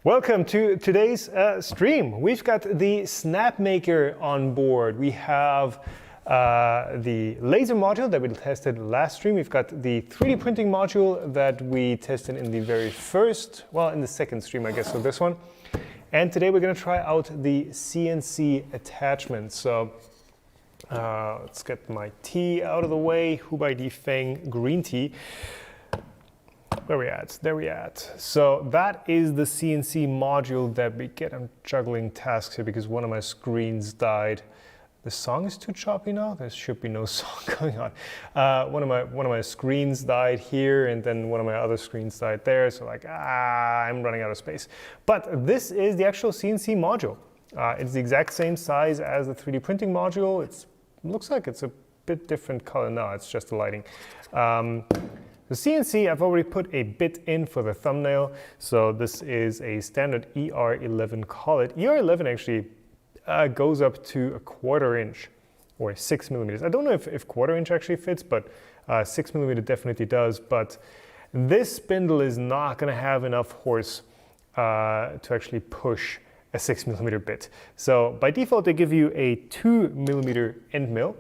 Welcome to today's stream. We've got the Snapmaker on board. We have the laser module that we tested last stream. We've got the 3D printing module that we tested in the very first, well, in the second stream, I guess, of this one. And today we're going to try out the CNC attachment. So let's get my tea out of the way. Hubai Di Feng green tea. Where we at? There we at. So that is the CNC module that we get. I'm juggling tasks here because one of my screens died. The song is too choppy now. There should be no song going on. One of my screens died here, and then one of my other screens died there. So like, I'm running out of space. But this is the actual CNC module. It's the exact same size as the 3D printing module. It looks like it's a bit different color now. It's just the lighting. The CNC, I've already put a bit in for the thumbnail. So this is a standard ER11 collet. ER11 actually goes up to 1/4 inch or 6 millimeters. I don't know if 1/4 inch actually fits, but 6 millimeter definitely does. But this spindle is not going to have enough horse to actually push a 6 millimeter bit. So by default, they give you a 2 millimeter end mill.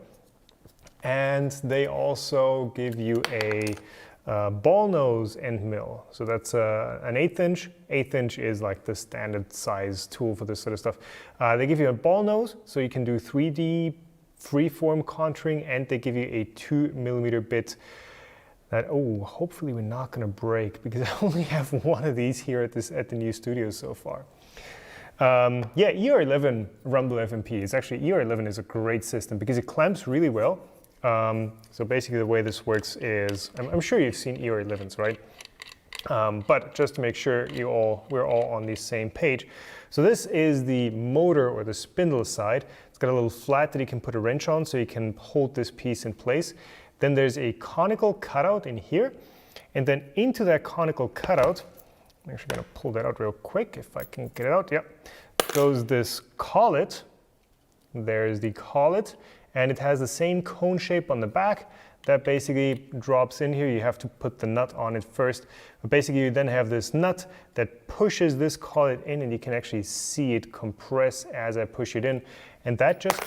And they also give you a ball nose end mill. So that's an 1/8 inch. 1/8 inch is like the standard size tool for this sort of stuff. They give you a ball nose, so you can do 3D freeform contouring, and they give you a 2 millimeter bit that, hopefully we're not gonna break because I only have one of these here at the new studio so far. Yeah, ER11 Rumble FMP is actually, ER11 is a great system because it clamps really well. So basically the way this works is, I'm sure you've seen ER11s, right? But just to make sure we're all on the same page. So this is the motor or the spindle side. It's got a little flat that you can put a wrench on so you can hold this piece in place. Then there's a conical cutout in here. And then into that conical cutout, I'm actually gonna pull that out real quick if I can get it out. Yep. Goes this collet. There's the collet. And it has the same cone shape on the back that basically drops in here. You have to put the nut on it first. But basically you then have this nut that pushes this collet in, and you can actually see it compress as I push it in. And that just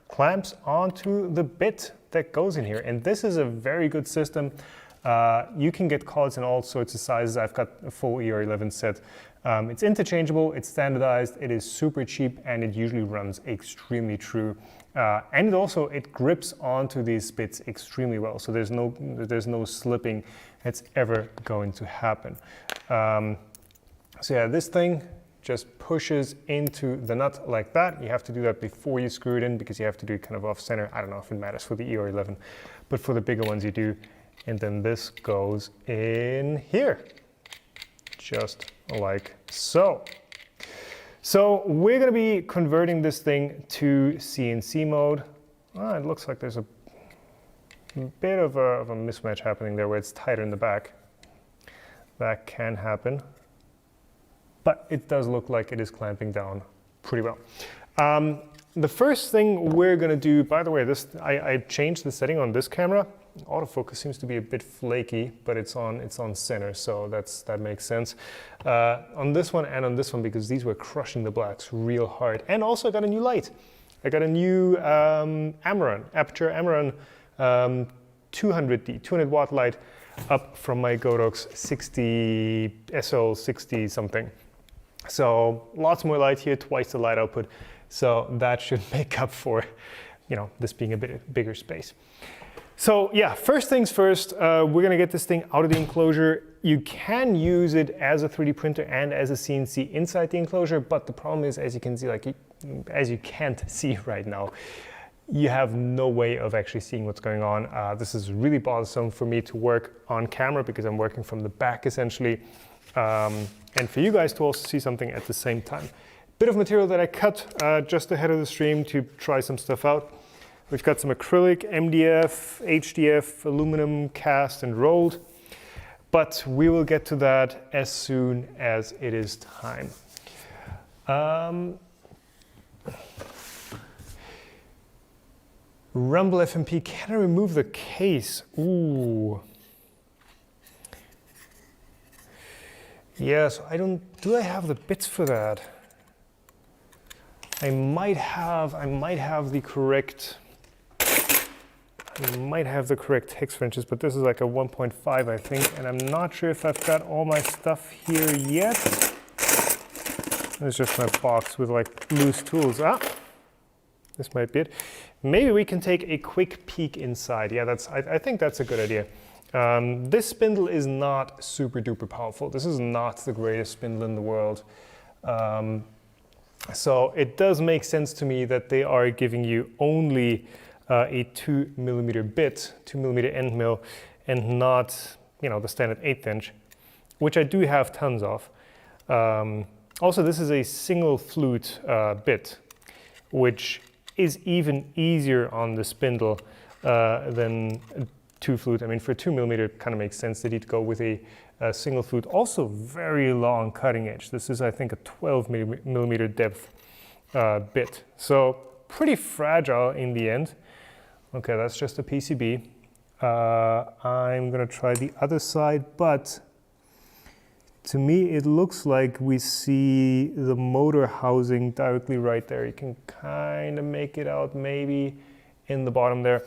clamps onto the bit that goes in here. And this is a very good system. You can get collets in all sorts of sizes. I've got a full ER11 set. It's interchangeable, it's standardized, it is super cheap, and it usually runs extremely true. And it grips onto these bits extremely well. So there's no slipping that's ever going to happen. So yeah, this thing just pushes into the nut like that. You have to do that before you screw it in because you have to do it kind of off center. I don't know if it matters for the ER11, but for the bigger ones you do. And then this goes in here, just like so. So we're going to be converting this thing to CNC mode. It looks like there's a bit of a mismatch happening there where it's tighter in the back. That can happen. But it does look like it is clamping down pretty well. The first thing we're going to do, by the way, I changed the setting on this camera. Autofocus seems to be a bit flaky, but it's on center, so that makes sense. On this one and on this one, because these were crushing the blacks real hard. And also I got a new light. I got a new Aperture Amaran 200D, 200 watt light up from my Godox 60 SL60 something. So lots more light here, twice the light output. So that should make up for, this being a bit bigger space. So yeah, first things first, we're gonna get this thing out of the enclosure. You can use it as a 3D printer and as a CNC inside the enclosure, but the problem is, as you can see, as you can't see right now, you have no way of actually seeing what's going on. This is really bothersome for me to work on camera because I'm working from the back essentially, and for you guys to also see something at the same time. Bit of material that I cut just ahead of the stream to try some stuff out. We've got some acrylic, MDF, HDF, aluminum cast and rolled, but we will get to that as soon as it is time. Rumble FMP, can I remove the case? Ooh. Yeah, so do I have the bits for that? I might have the correct hex wrenches, but this is like a 1.5, I think, and I'm not sure if I've got all my stuff here yet. It's just my box with like loose tools. This might be it. Maybe we can take a quick peek inside. Yeah, I think that's a good idea. This spindle is not super duper powerful. This is not the greatest spindle in the world. So it does make sense to me that they are giving you only a 2mm bit, 2mm end mill, and not, you know, the standard 1/8 inch, which I do have tons of. Also, this is a single flute bit, which is even easier on the spindle than two flute. I mean, for 2mm, it kind of makes sense that you'd go with a single flute. Also, very long cutting edge. This is, I think, a 12mm depth bit. So pretty fragile in the end. Okay, that's just a PCB. I'm gonna try the other side, but to me, it looks like we see the motor housing directly right there. You can kind of make it out maybe in the bottom there.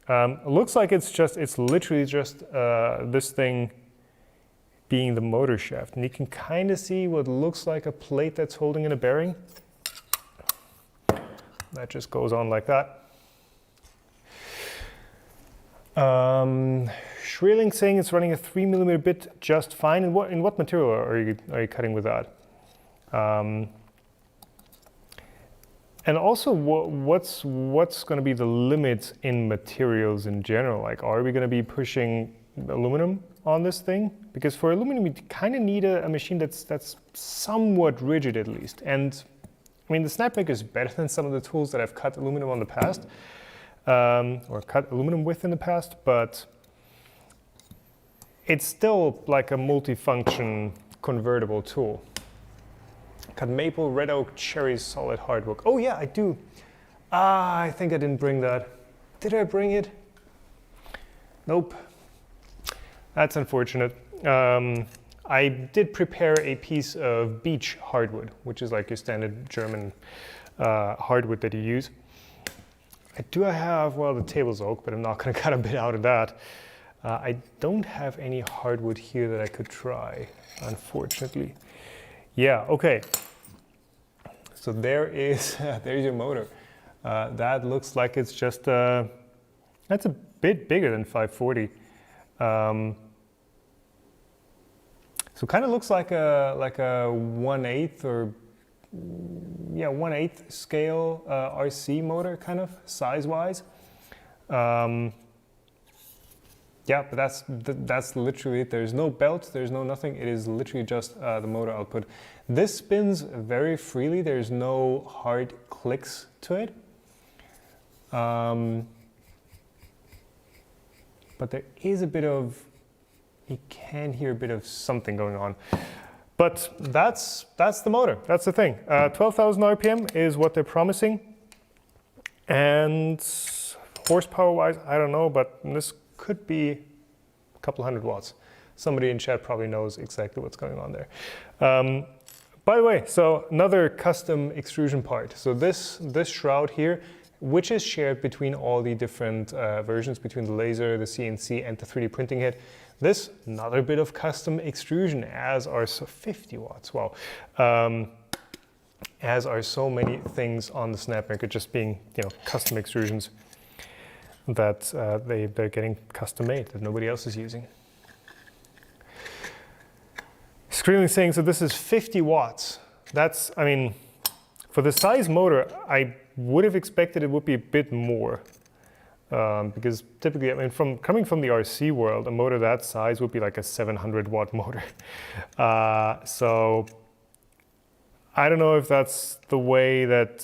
It looks like it's literally just this thing being the motor shaft. And you can kind of see what looks like a plate that's holding in a bearing. That just goes on like that. Shrilling saying it's running a 3mm bit just fine. In what material are you cutting with that? And also, what's going to be the limits in materials in general? Like, are we going to be pushing aluminum on this thing? Because for aluminum, you kind of need a machine that's somewhat rigid at least. And I mean, the Snapmaker is better than some of the tools that I've cut aluminum on the past, or cut aluminum with in the past, but it's still like a multi-function convertible tool. Cut maple, red oak, cherry, solid hardwood. Oh yeah, I do. I think I didn't bring that. Did I bring it? Nope. That's unfortunate. I did prepare a piece of beech hardwood, which is like your standard German hardwood that you use. I have, well, the table's oak, but I'm not going to cut a bit out of that. I don't have any hardwood here that I could try, unfortunately. Yeah, okay. So there's your motor. That looks like it's just, that's a bit bigger than 540. So kind of looks like a 1/8 or, yeah, 1/8 scale RC motor, kind of size-wise. Yeah, but that's literally it. There's no belt, there's no nothing. It is literally just the motor output. This spins very freely. There's no hard clicks to it. But there is a bit of, you can hear a bit of something going on. But that's the motor, that's the thing. 12,000 RPM is what they're promising. And horsepower-wise, I don't know, but this could be a couple hundred watts. Somebody in chat probably knows exactly what's going on there. By the way, so another custom extrusion part. So this shroud here, which is shared between all the different versions, between the laser, the CNC, and the 3D printing head. This, another bit of custom extrusion, as are 50 watts, wow. As are so many things on the Snapmaker, just being, you know, custom extrusions that they're getting custom made, that nobody else is using. Screaming saying, so this is 50 watts. That's, I mean, for the size motor, I would have expected it would be a bit more. Because typically, I mean, coming from the RC world, a motor that size would be like a 700 watt motor. So I don't know if that's the way that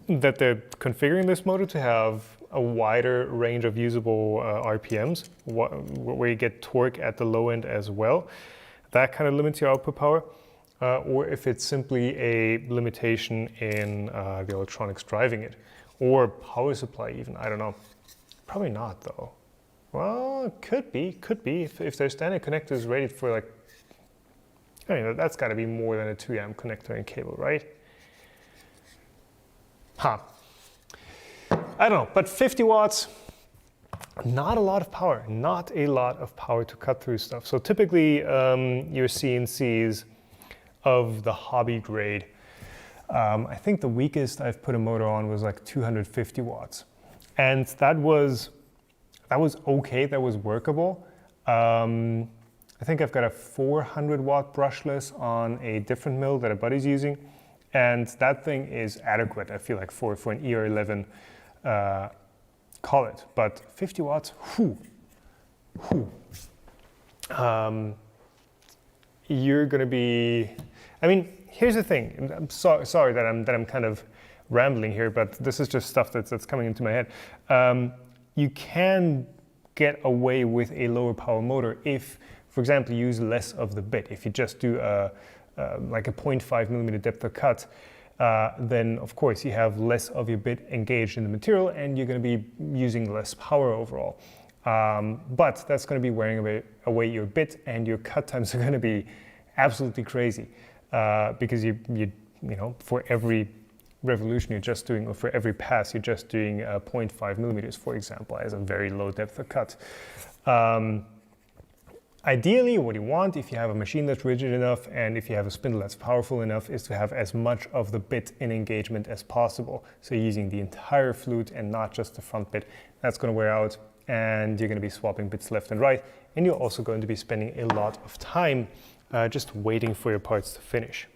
that they're configuring this motor to have a wider range of usable RPMs, where you get torque at the low end as well. That kind of limits your output power. Or if it's simply a limitation in the electronics driving it. Or power supply even, I don't know. Probably not though. Well, could be. If their standard connector is rated for like, I mean, that's got to be more than a 2 amp connector and cable, right? Huh. I don't know, but 50 watts, not a lot of power, to cut through stuff. So typically your CNCs of the hobby grade, I think the weakest I've put a motor on was like 250 watts. And that was okay, that was workable. I think I've got a 400 watt brushless on a different mill that a buddy's using. And that thing is adequate, I feel like, for an ER11 collet. But 50 watts, you're gonna be, I mean, here's the thing. I'm sorry that I'm kind of rambling here, but this is just stuff that's coming into my head. You can get away with a lower power motor if, for example, you use less of the bit. If you just do like a 0.5 millimeter depth of cut, then of course you have less of your bit engaged in the material and you're going to be using less power overall. But that's going to be wearing away your bit, and your cut times are going to be absolutely crazy because you know, for every revolution you're just doing, or for every pass you're just doing 0.5 millimeters, for example, as a very low depth of cut. Ideally, what you want, if you have a machine that's rigid enough and if you have a spindle that's powerful enough, is to have as much of the bit in engagement as possible. So using the entire flute and not just the front bit. That's going to wear out, and you're going to be swapping bits left and right, and you're also going to be spending a lot of time just waiting for your parts to finish.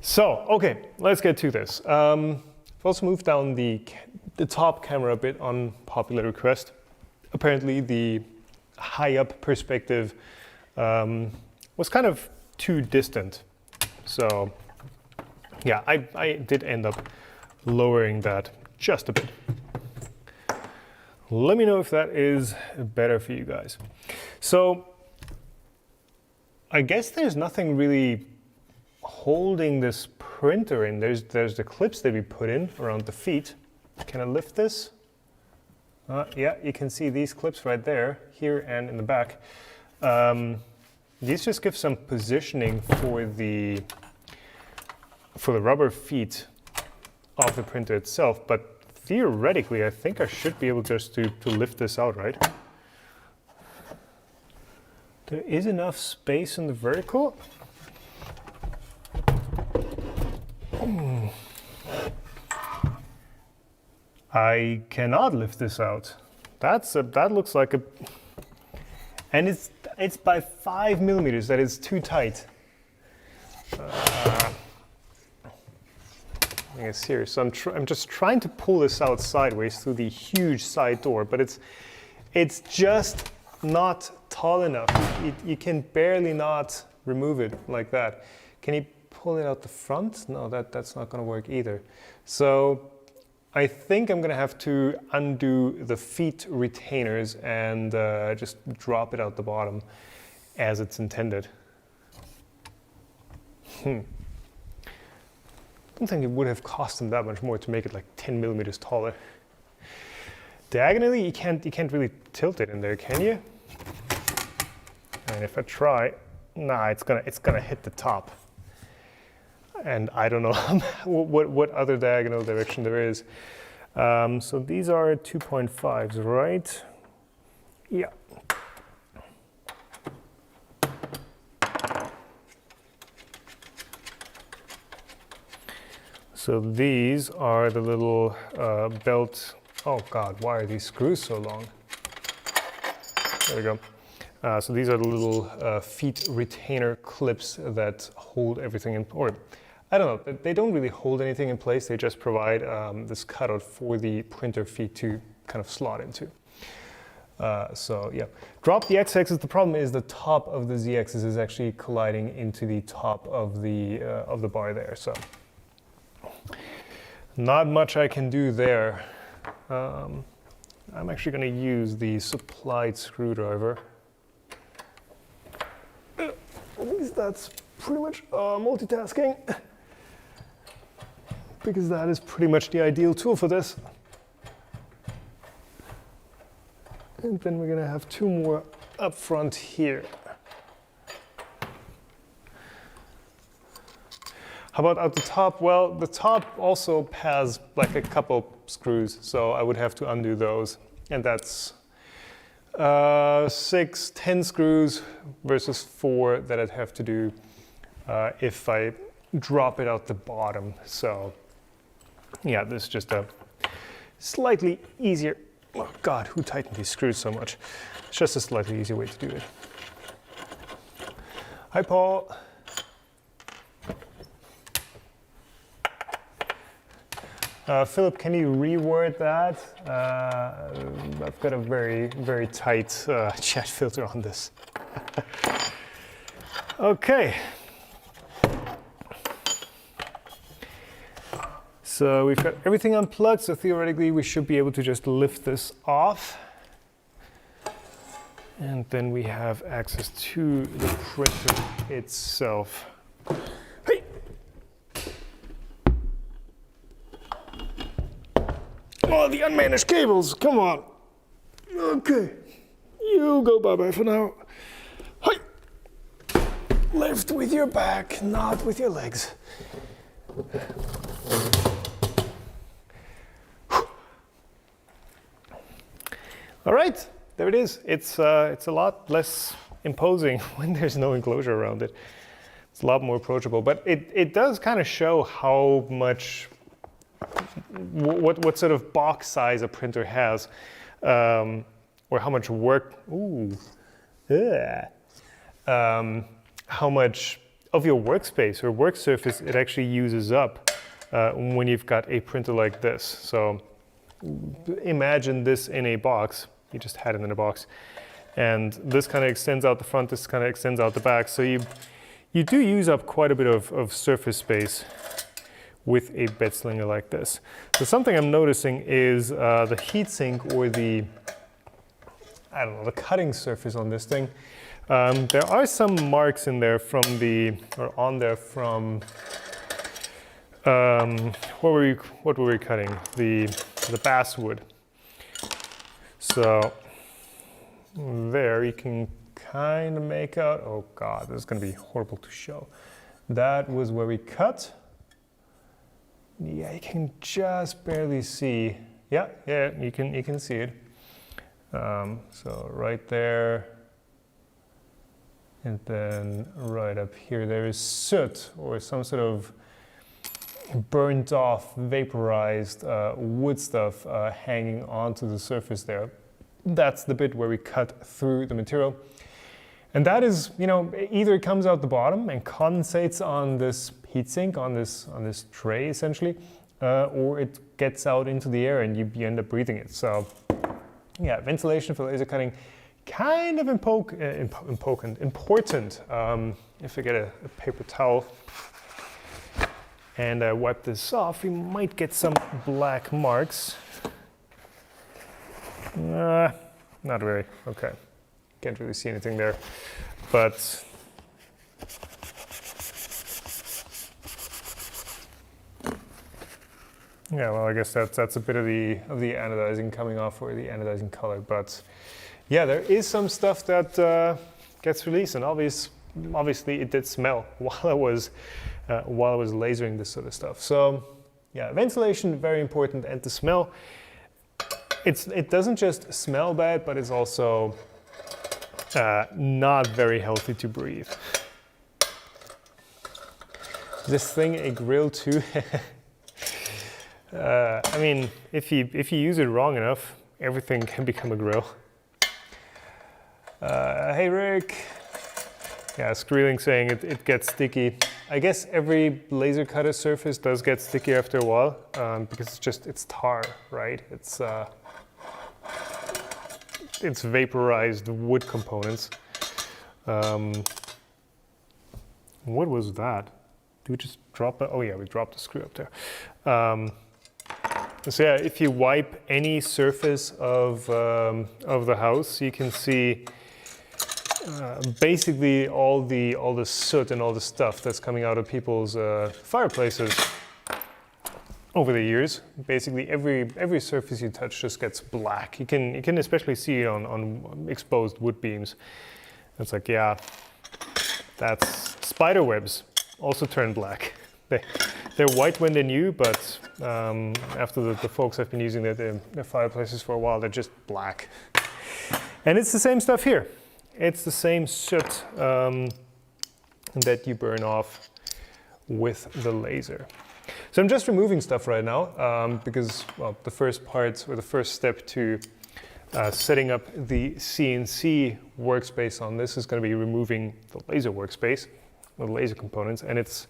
So, okay, let's get to this. I've also moved down the top camera a bit on popular request. Apparently the high up perspective was kind of too distant. So yeah, I did end up lowering that just a bit. Let me know if that is better for you guys. So I guess there's nothing really holding this printer in. There's the clips that we put in around the feet. Can I lift this? Yeah, you can see these clips right there, here and in the back. These just give some positioning for the rubber feet of the printer itself, but theoretically I think I should be able just to lift this out, right? There is enough space in the vertical. I cannot lift this out. That looks like a, and it's by 5 millimeters. That is too tight. I think it's here. So I'm just trying to pull this out sideways through the huge side door, but it's just not tall enough. You can barely not remove it like that. Can you pull it out the front? No, that's not going to work either. So I think I'm going to have to undo the feet retainers and just drop it out the bottom as it's intended. I don't think it would have cost them that much more to make it like 10 millimeters taller. Diagonally, you can't really tilt it in there, can you? And if I try, nah, it's gonna hit the top. And I don't know what other diagonal direction there is. So these are 2.5s, right? Yeah. So these are the little belt. Oh God, why are these screws so long? There we go. So these are the little feet retainer clips that hold everything in, or I don't know, they don't really hold anything in place. They just provide this cutout for the printer feet to kind of slot into. So yeah, drop the x-axis. The problem is the top of the z-axis is actually colliding into the top of the bar there. So not much I can do there. I'm actually going to use the supplied screwdriver. At least that's pretty much multitasking, because that is pretty much the ideal tool for this. And then we're gonna have 2 more up front here. How about out the top? Well, the top also has like a couple screws, so I would have to undo those. And that's 6, 10 screws versus 4 that I'd have to do if I drop it out the bottom. So yeah, this is just a slightly easier, oh God, who tightened these screws so much? It's just a slightly easier way to do it. Hi, Paul. Philip, can you reword that? I've got a very, very tight chat filter on this. Okay. So we've got everything unplugged, so theoretically we should be able to just lift this off. And then we have access to the printer itself. Hey! Oh, the unmanaged cables, come on. Okay, you go bye-bye for now. Hi! Lift with your back, not with your legs. All right, there it is. It's a lot less imposing when there's no enclosure around it. It's a lot more approachable, but it does kind of show how much, what sort of box size a printer has, or how much work, how much of your workspace or work surface it actually uses up when you've got a printer like this. So imagine this in a box. You just had it in a box, and this kind of extends out the front, this kind of extends out the back, so you do use up quite a bit of surface space with a bed slinger like this. So something I'm noticing is the heatsink, or the, I don't know, the cutting surface on this thing. There are some marks in there from the, or on there from, what were we cutting? The basswood. So there you can kind of make out, oh God, this is going to be horrible to show. That was where we cut. Yeah, you can just barely see. Yeah, you can see it. So right there, and then right up here, there is soot or some sort of burnt off, vaporized wood stuff hanging onto the surface there. That's the bit where we cut through the material. And that is, you know, either it comes out the bottom and condensates on this heatsink, on this tray essentially, or it gets out into the air and you end up breathing it. So yeah, ventilation for laser cutting, kind of important. If I get a paper towel and wipe this off, we might get some black marks. Not really, okay. Can't really see anything there, but yeah, well, I guess that's a bit of the anodizing coming off, or the anodizing color. But yeah, there is some stuff that gets released, and obviously it did smell while I was lasering this sort of stuff. So yeah, ventilation, very important, and the smell. It doesn't just smell bad, but it's also not very healthy to breathe. This thing a grill too? I mean, if you use it wrong enough, everything can become a grill. Hey Rick. Yeah, Screeling saying it gets sticky. I guess every laser cutter surface does get sticky after a while, because it's tar, right? It's vaporized wood components. What was that? Did we just drop it? Oh yeah, we dropped the screw up there. So yeah, if you wipe any surface of the house, you can see basically all the soot and all the stuff that's coming out of people's fireplaces. over the years. Basically, every surface you touch just gets black. You can especially see it on exposed wood beams. It's like, yeah, that's spider webs also turn black. They're white when they're new, but after the folks have been using their fireplaces for a while, they're just black. And it's the same stuff here. It's the same soot that you burn off with the laser. So I'm just removing stuff right now because, well, the first part or the first step to setting up the CNC workspace on this is going to be removing the laser workspace, the laser components, and it's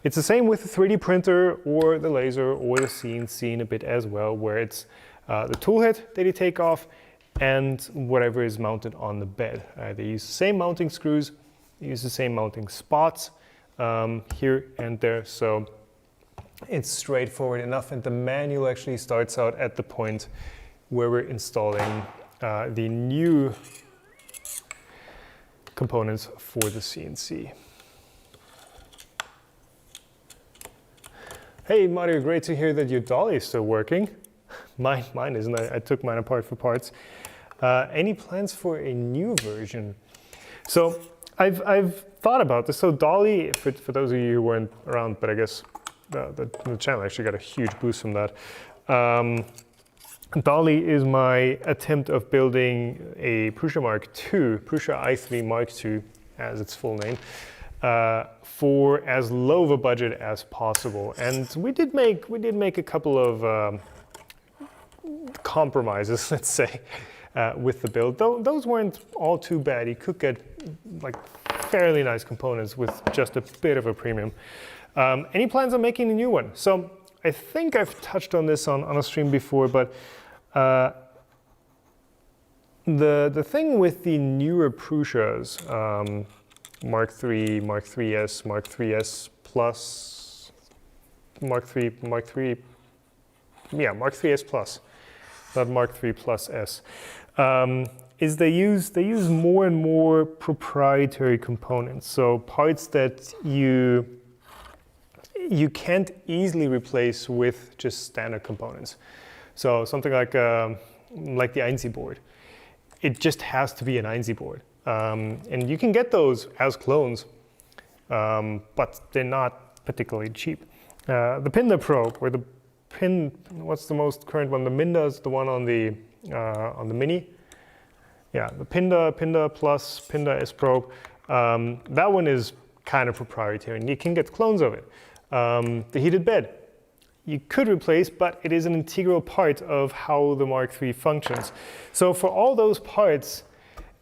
the same with the 3D printer or the laser or the CNC in a bit as well, where it's the tool head that you take off and whatever is mounted on the bed. They use the same mounting screws, they use the same mounting spots here and there, so it's straightforward enough, and the manual actually starts out at the point where we're installing the new components for the CNC. Hey Mario, great to hear that your dolly is still working. Mine isn't. I took mine apart for parts. Any plans for a new version? So I've thought about this. So dolly, for those of you who weren't around, but I guess the channel actually got a huge boost from that. Dolly is my attempt of building a Prusa Mark II, Prusa i3 Mark II, as its full name, for as low of a budget as possible. And we did make a couple of compromises, let's say, with the build. Those weren't all too bad. You could get like fairly nice components with just a bit of a premium. Any plans on making a new one? So I think I've touched on this on a stream before, but the thing with the newer Prusas, Mark III, Mark IIIs, Mark IIIs Plus, Mark IIIs Plus, not Mark III Plus S, is they use more and more proprietary components. So parts that you can't easily replace with just standard components. So something like the Einzi board. It just has to be an Einzi board. And you can get those as clones, but they're not particularly cheap. The Pinda Pro, or the what's the most current one? The Minda is the one on the Mini. Yeah, the Pinda Plus, Pinda S Pro. That one is kind of proprietary, and you can get clones of it. The heated bed, you could replace, but it is an integral part of how the Mark III functions. So for all those parts,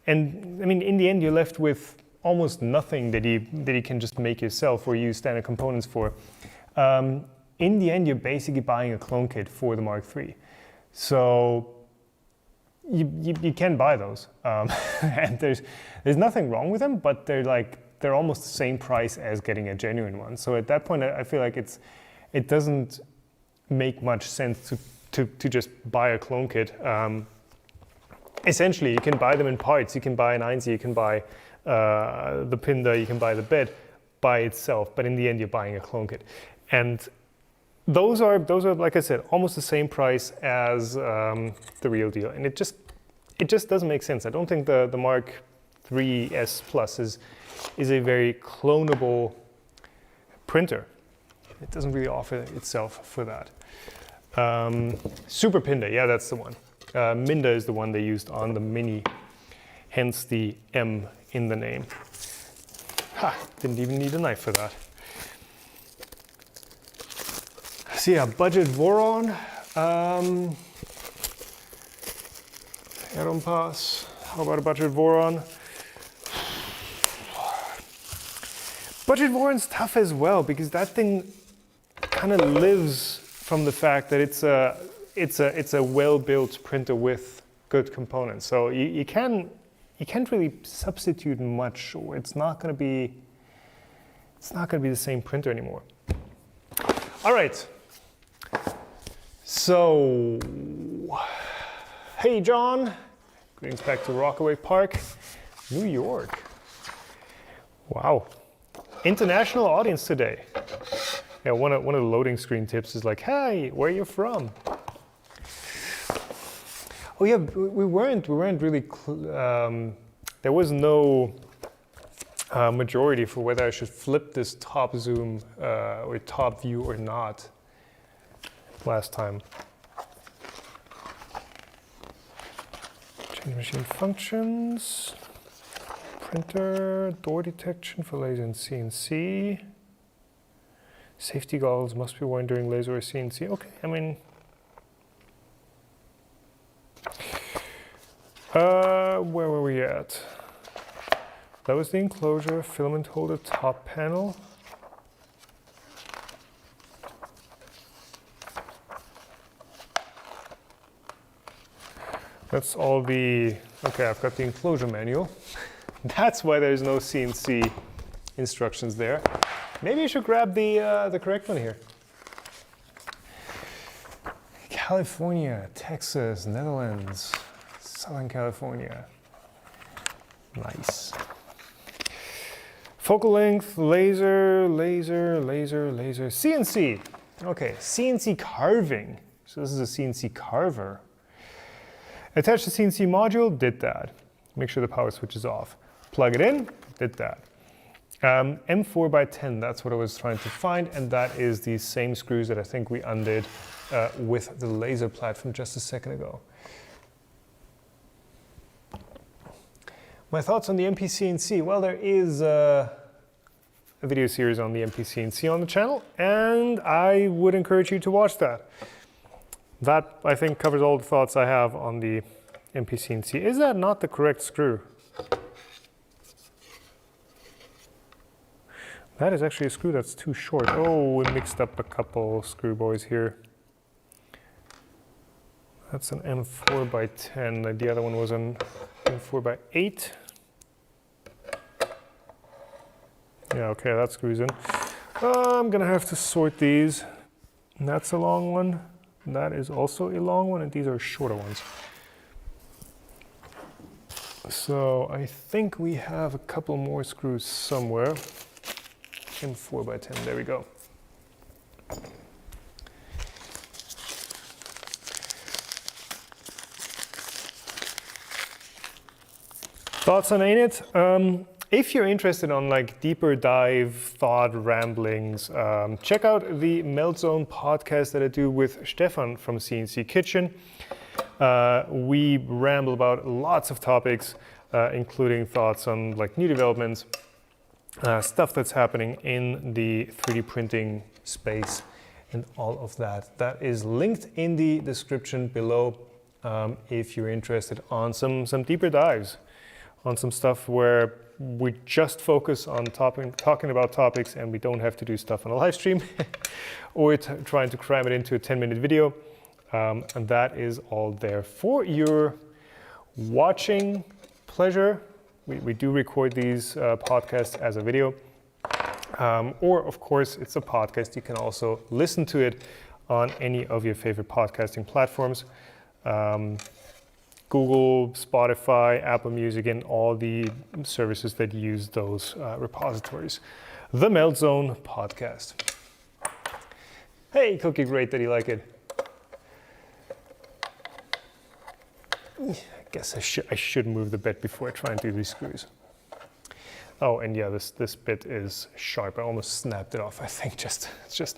and I mean, in the end, you're left with almost nothing that you can just make yourself or use standard components for. In the end, you're basically buying a clone kit for the Mark III. So you can buy those, and there's nothing wrong with them, but they're almost the same price as getting a genuine one. So at that point, I feel like it doesn't make much sense to just buy a clone kit. Essentially, you can buy them in parts. You can buy an Einzi, you can buy the Pinda, you can buy the bed by itself, but in the end, you're buying a clone kit. And those are like I said, almost the same price as the real deal. And it just doesn't make sense. I don't think the Mark III S Plus is a very clonable printer. It doesn't really offer itself for that. Super Pinda, yeah, that's the one. Minda is the one they used on the Mini, hence the M in the name. Ha, didn't even need a knife for that. So yeah, budget Voron. Aeron Pass, how about a budget Voron? Budget Voron's tough as well, because that thing kind of lives from the fact that it's a well-built printer with good components. So you can't really substitute much, or it's not going to be the same printer anymore. All right. So, hey John, greetings back to Rockaway Park, New York. Wow, international audience today. Yeah, one of the loading screen tips is like, hey, where are you from? Oh yeah, we weren't really, there was no majority for whether I should flip this top zoom or top view or not last time. Change machine functions, printer, door detection for laser and CNC. Safety goggles must be worn during laser or CNC. Okay, I mean, where were we at? That was the enclosure, filament holder, top panel. That's all the, okay, I've got the enclosure manual. That's why there's no CNC instructions there. Maybe I should grab the correct one here. California, Texas, Netherlands, Southern California. Nice. Focal length, laser, CNC. Okay, CNC carving. So this is a CNC carver. Attach the CNC module, did that. Make sure the power switch is off. Plug it in, did that. M4 by 10, that's what I was trying to find, and that is the same screws that I think we undid with the laser platform just a second ago. My thoughts on the MP-CNC. Well, there is a video series on the MP-CNC on the channel, and I would encourage you to watch that. That, I think, covers all the thoughts I have on the MP-CNC. Is that not the correct screw? That is actually a screw that's too short. Oh, we mixed up a couple screw boys here. That's an M4 by 10. The other one was an M4 by 8. Yeah, okay, that screws in. I'm gonna have to sort these. That's a long one. That is also a long one, and these are shorter ones. So I think we have a couple more screws somewhere. M4 by 10, there we go. Thoughts on ANIT? If you're interested on like deeper dive thought ramblings, check out the Melt Zone podcast that I do with Stefan from CNC Kitchen. We ramble about lots of topics, including thoughts on like new developments, stuff that's happening in the 3D printing space and all of that. That is linked in the description below if you're interested on some deeper dives, on some stuff where we just focus on talking about topics and we don't have to do stuff on a live stream or trying to cram it into a 10-minute video. And that is all there for your watching pleasure. We do record these podcasts as a video. Or, of course, it's a podcast. You can also listen to it on any of your favorite podcasting platforms. Google, Spotify, Apple Music, and all the services that use those repositories. The Melt Zone podcast. Hey, Cookie, great that you like it. I guess I should move the bit before I try and do these screws. Oh, and yeah, this bit is sharp. I almost snapped it off, I think, just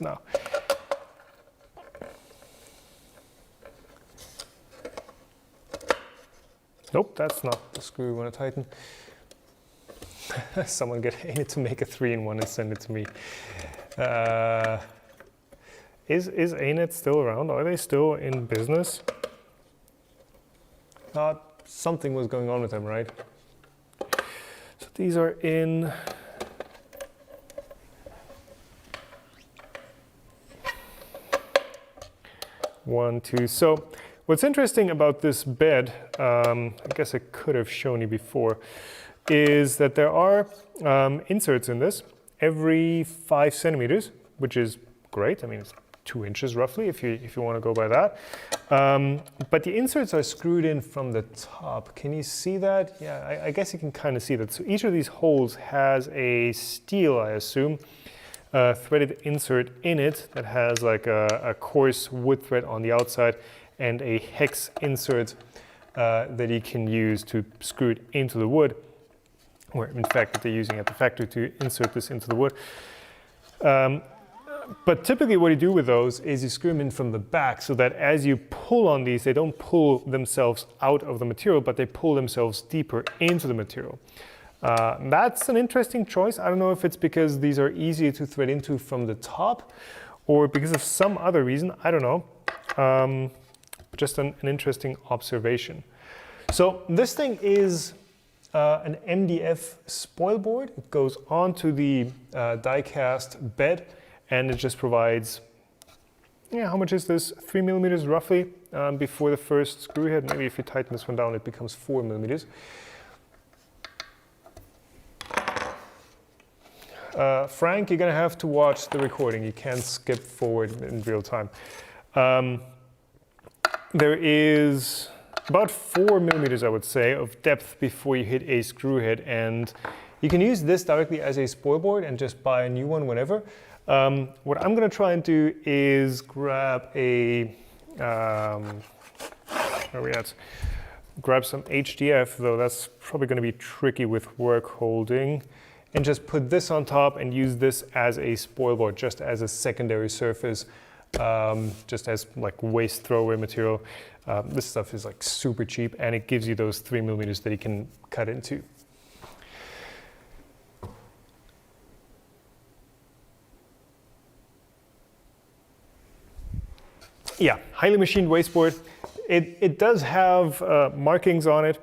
now. Nope, that's not the screw we want to tighten. Someone get ANIT to make a 3-in-1 and send it to me. Is ANIT still around? Are they still in business? Something was going on with them, right? So these are in. One, two. So what's interesting about this bed, I guess I could have shown you before, is that there are inserts in this every 5 centimeters, which is great. I mean, it's 2 inches roughly, if you want to go by that. But the inserts are screwed in from the top. Can you see that? Yeah, I guess you can kind of see that. So each of these holes has a steel, I assume, threaded insert in it that has like a coarse wood thread on the outside and a hex insert that you can use to screw it into the wood, or in fact that they're using at the factory to insert this into the wood. But typically what you do with those is you screw them in from the back so that as you pull on these, they don't pull themselves out of the material, but they pull themselves deeper into the material. That's an interesting choice. I don't know if it's because these are easier to thread into from the top or because of some other reason. I don't know. Just an interesting observation. So this thing is an MDF spoil board. It goes onto the die-cast bed, and it just provides, yeah, how much is this? 3 millimeters roughly before the first screw head. Maybe if you tighten this one down, it becomes 4 millimeters. Frank, you're gonna have to watch the recording. You can't skip forward in real time. There is about 4 millimeters, I would say, of depth before you hit a screw head, and you can use this directly as a spoil board and just buy a new one whenever. What I'm going to try and do is grab a, where are we at? Grab some HDF, though that's probably going to be tricky with work holding, and just put this on top and use this as a spoil board, just as a secondary surface, just as like waste throwaway material. This stuff is like super cheap, and it gives you those 3 millimeters that you can cut into. Yeah, highly machined wasteboard. It does have markings on it,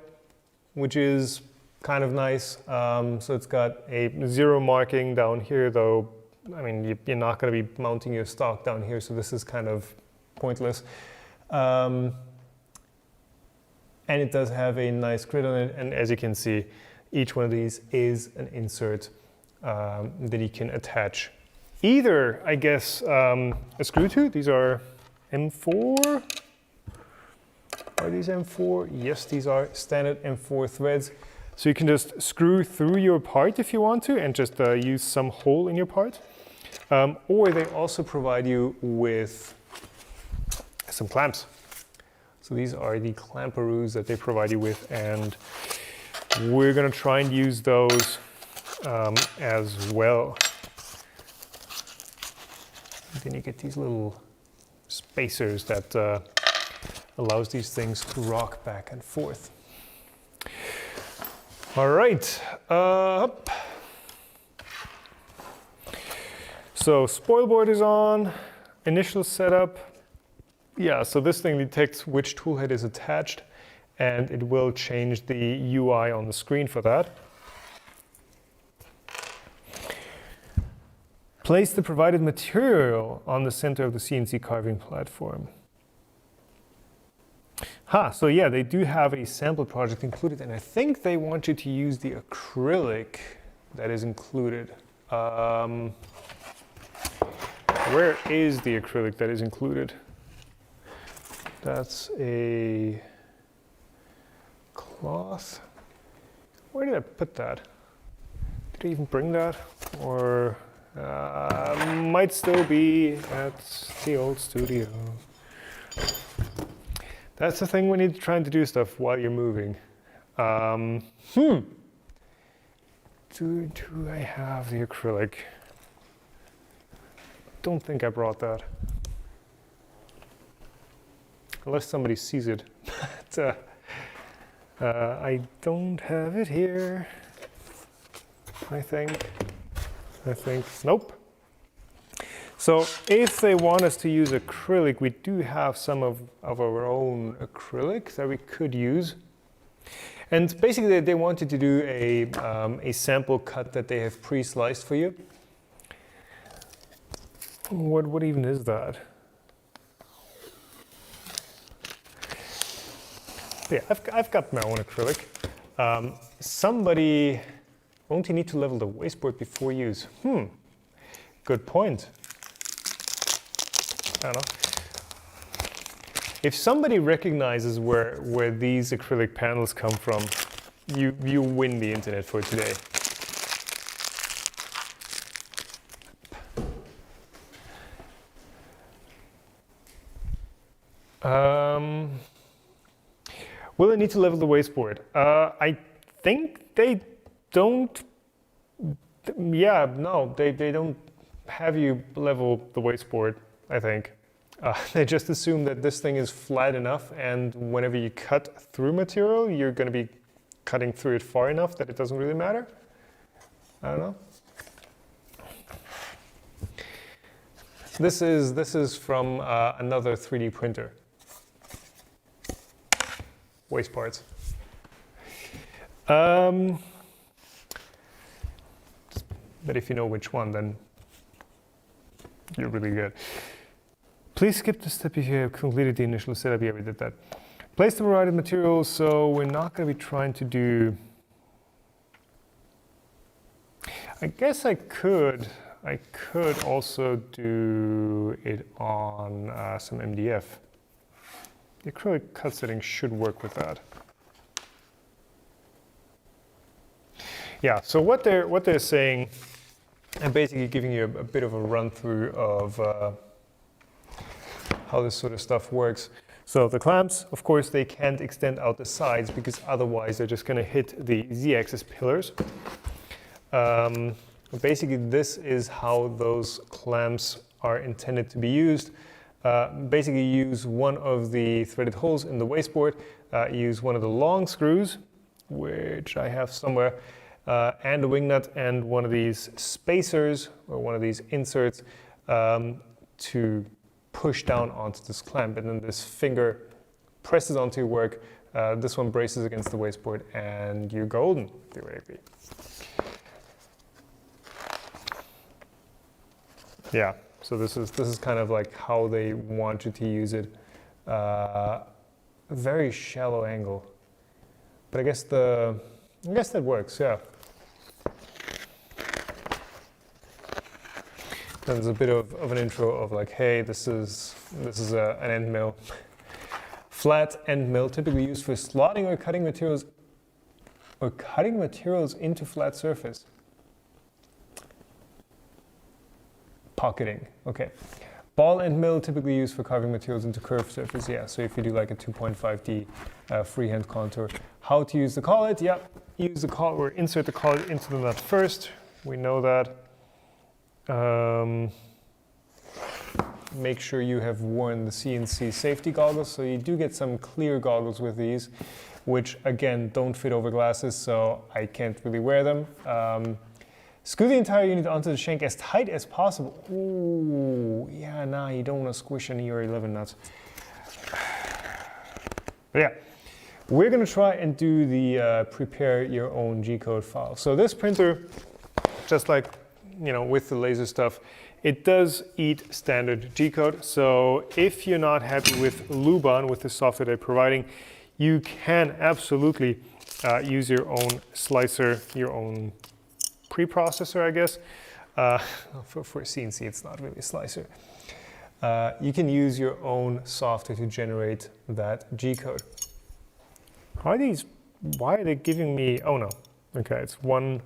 which is kind of nice. So it's got a 0 marking down here, though. I mean, you're not going to be mounting your stock down here, so this is kind of pointless. And it does have a nice grid on it, and as you can see, each one of these is an insert that you can attach either, I guess, a screw to. These are M4. Are these M4? Yes, these are standard M4 threads. So you can just screw through your part if you want to, and just use some hole in your part. Or they also provide you with some clamps. So these are the clamperoos that they provide you with, and we're going to try and use those as well. And then you get these little spacers that allows these things to rock back and forth. All right. So spoil board is on. Initial setup. Yeah, so this thing detects which tool head is attached, and it will change the UI on the screen for that. Place the provided material on the center of the CNC carving platform. So yeah, they do have a sample project included, and I think they want you to use the acrylic that is included. Where is the acrylic that is included? That's a cloth. Where did I put that? Did I even bring that? Or might still be at the old studio. That's the thing when you're trying to do stuff while you're moving. Do I have the acrylic? Don't think I brought that. Unless somebody sees it. But, I don't have it here. I think. Nope. So if they want us to use acrylic, we do have some of our own acrylic that we could use. And basically they want you to do a sample cut that they have pre-sliced for you. What even is that? Yeah, I've got my own acrylic. Won't you need to level the wasteboard before use? Good point. I don't know. If somebody recognizes where these acrylic panels come from, you win the internet for today. Will I need to level the wasteboard? I think they don't. Yeah, no, they don't have you level the wasteboard, I think. They just assume that this thing is flat enough, and whenever you cut through material, you're going to be cutting through it far enough that it doesn't really matter. I don't know. This is from another 3D printer. Waste parts. But if you know which one, then you're really good. Please skip the step if you have completed the initial setup. Yeah, we did that. Place the provided materials, so we're not going to be trying to do... I guess I could also do it on some MDF. The acrylic cut setting should work with that. Yeah, so what they're saying, and basically giving you a bit of a run through of how this sort of stuff works. So the clamps, of course, they can't extend out the sides because otherwise they're just going to hit the Z-axis pillars. Basically, this is how those clamps are intended to be used. Basically, use one of the threaded holes in the wasteboard, use one of the long screws, which I have somewhere, and a wing nut and one of these spacers or one of these inserts to push down onto this clamp, and then this finger presses onto your work. This one braces against the wasteboard, and you're golden, theoretically. Yeah, so this is kind of like how they want you to use it. A very shallow angle, but I guess that works. Yeah. There's a bit of an intro of like, hey, this is an end mill, flat end mill, typically used for slotting or cutting materials into flat surface. Pocketing, okay. Ball end mill, typically used for carving materials into curved surface. Yeah, so if you do like a 2.5D freehand contour. How to use the collet? Yeah, use the collet or insert the collet into the nut first. We know that. Make sure you have worn the CNC safety goggles, so you do get some clear goggles with these, which again don't fit over glasses, so I can't really wear them. Screw the entire unit onto the shank as tight as possible. Ooh, yeah, nah, you don't want to squish any of your 11 nuts. But yeah, we're going to try and do the prepare your own G-code file. So this printer, just like with the laser stuff, it does eat standard G-code. So if you're not happy with Luban, with the software they're providing, you can absolutely use your own slicer, your own preprocessor, I guess. For CNC, it's not really a slicer. You can use your own software to generate that G-code. Why are they giving me, oh no, okay, it's run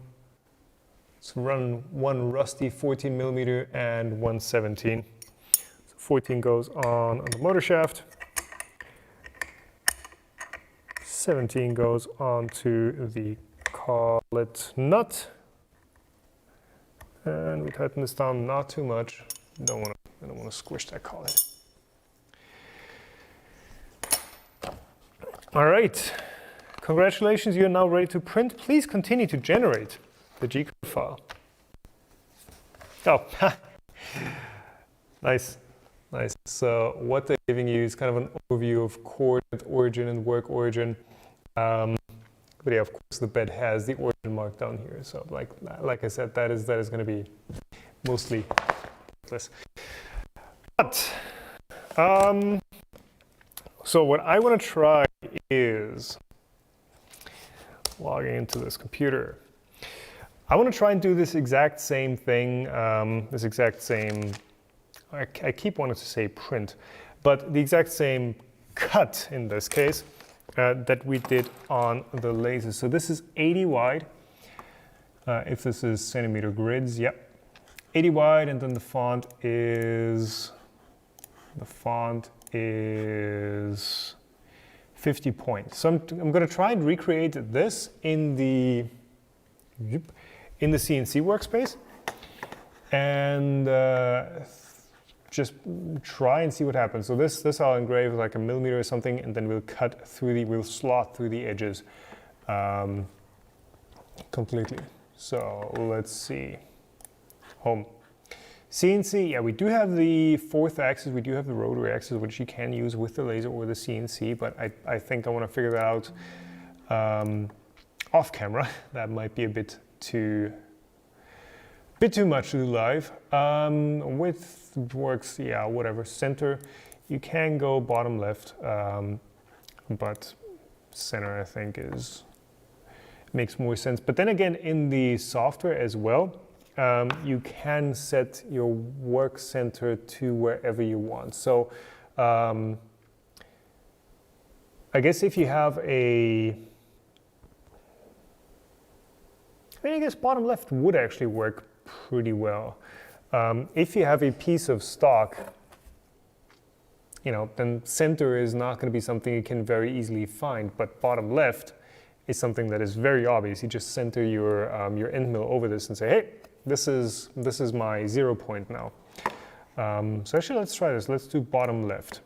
one rusty 14 millimeter and one 17. So 14 goes on the motor shaft. 17 goes onto the collet nut. And we tighten this down not too much. I don't want to squish that collet. All right. Congratulations, you are now ready to print. Please continue to generate the G-code file. Oh, nice, nice. So what they're giving you is kind of an overview of coordinate origin and work origin. But yeah, of course, the bed has the origin mark down here. So like I said, that is going to be mostly useless. But so what I want to try is logging into this computer. I want to try and do this exact same thing, I keep wanting to say print, but the exact same cut in this case that we did on the laser. So this is 80 wide, if this is centimeter grids, yep. 80 wide, and then the font is is 50 points. So I'm going to try and recreate this in the CNC workspace, and just try and see what happens. So this I'll engrave like 1 millimeter or something, and then we'll slot through the edges completely. So let's see. Home. CNC, yeah, we do have the 4th axis, we do have the rotary axis, which you can use with the laser or the CNC, but I think I want to figure that out off camera. That might be a bit too much to do live. Width works, yeah, whatever. Center, you can go bottom left, but center I think makes more sense. But then again, in the software as well, you can set your work center to wherever you want. So I guess if you have I guess bottom left would actually work pretty well. If you have a piece of stock, then center is not going to be something you can very easily find, but bottom left is something that is very obvious. You just center your end mill over this and say, hey, this is my 0 point now. So actually, let's try this. Let's do bottom left,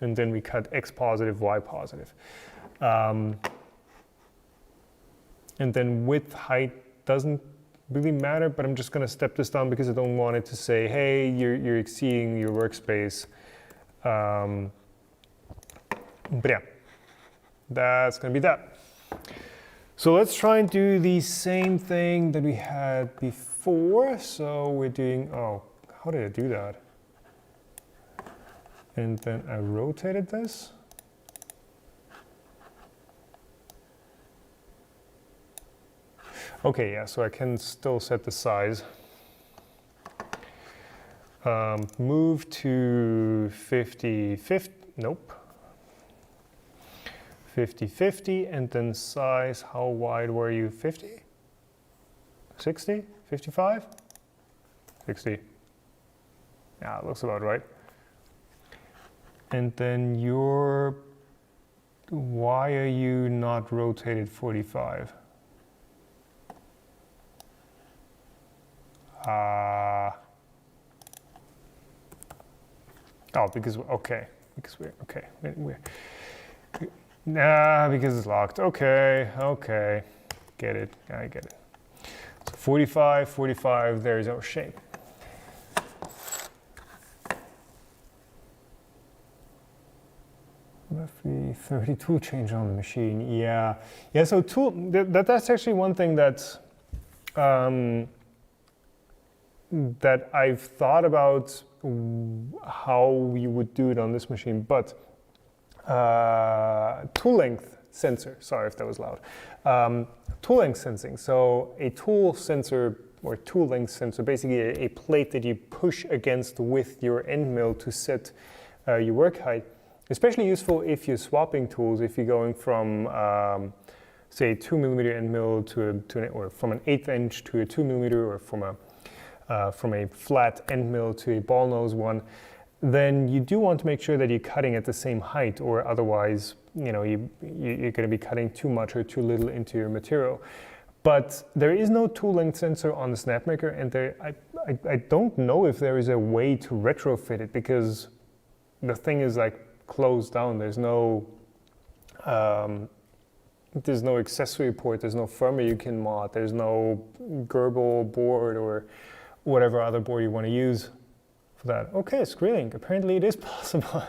and then we cut X positive, Y positive. And then width, height doesn't really matter, but I'm just going to step this down because I don't want it to say, hey, you're exceeding your workspace. But yeah, that's going to be that. So let's try and do the same thing that we had before. So we're doing, oh, how did I do that? And then I rotated this. Okay, yeah, so I can still set the size. Move to 50-50, nope. 50-50, and then size, how wide were you? 50? 60? 55? 60. Yeah, it looks about right. And then why are you not rotated 45? Oh, because because it's locked. Okay, get it. I get it. So 45. There's our shape. Roughly 30 tool change on the machine. Yeah. So that's actually one thing that that I've thought about how you would do it on this machine, but tool length sensor, sorry if that was loud, tool length sensing. So a tool sensor or tool length sensor, basically a plate that you push against with your end mill to set your work height, especially useful if you're swapping tools, if you're going from say a 2 millimeter end mill or from an 1/8 inch to a 2 millimeter, or from a flat end mill to a ball nose one. Then you do want to make sure that you're cutting at the same height, or otherwise, you're going to be cutting too much or too little into your material. But there is no tool length sensor on the Snapmaker, and I don't know if there is a way to retrofit it, because the thing is like closed down. There's no accessory port. There's no firmware you can mod. There's no Gerbil board or whatever other board you want to use for that. Okay, Screelink. Apparently it is possible.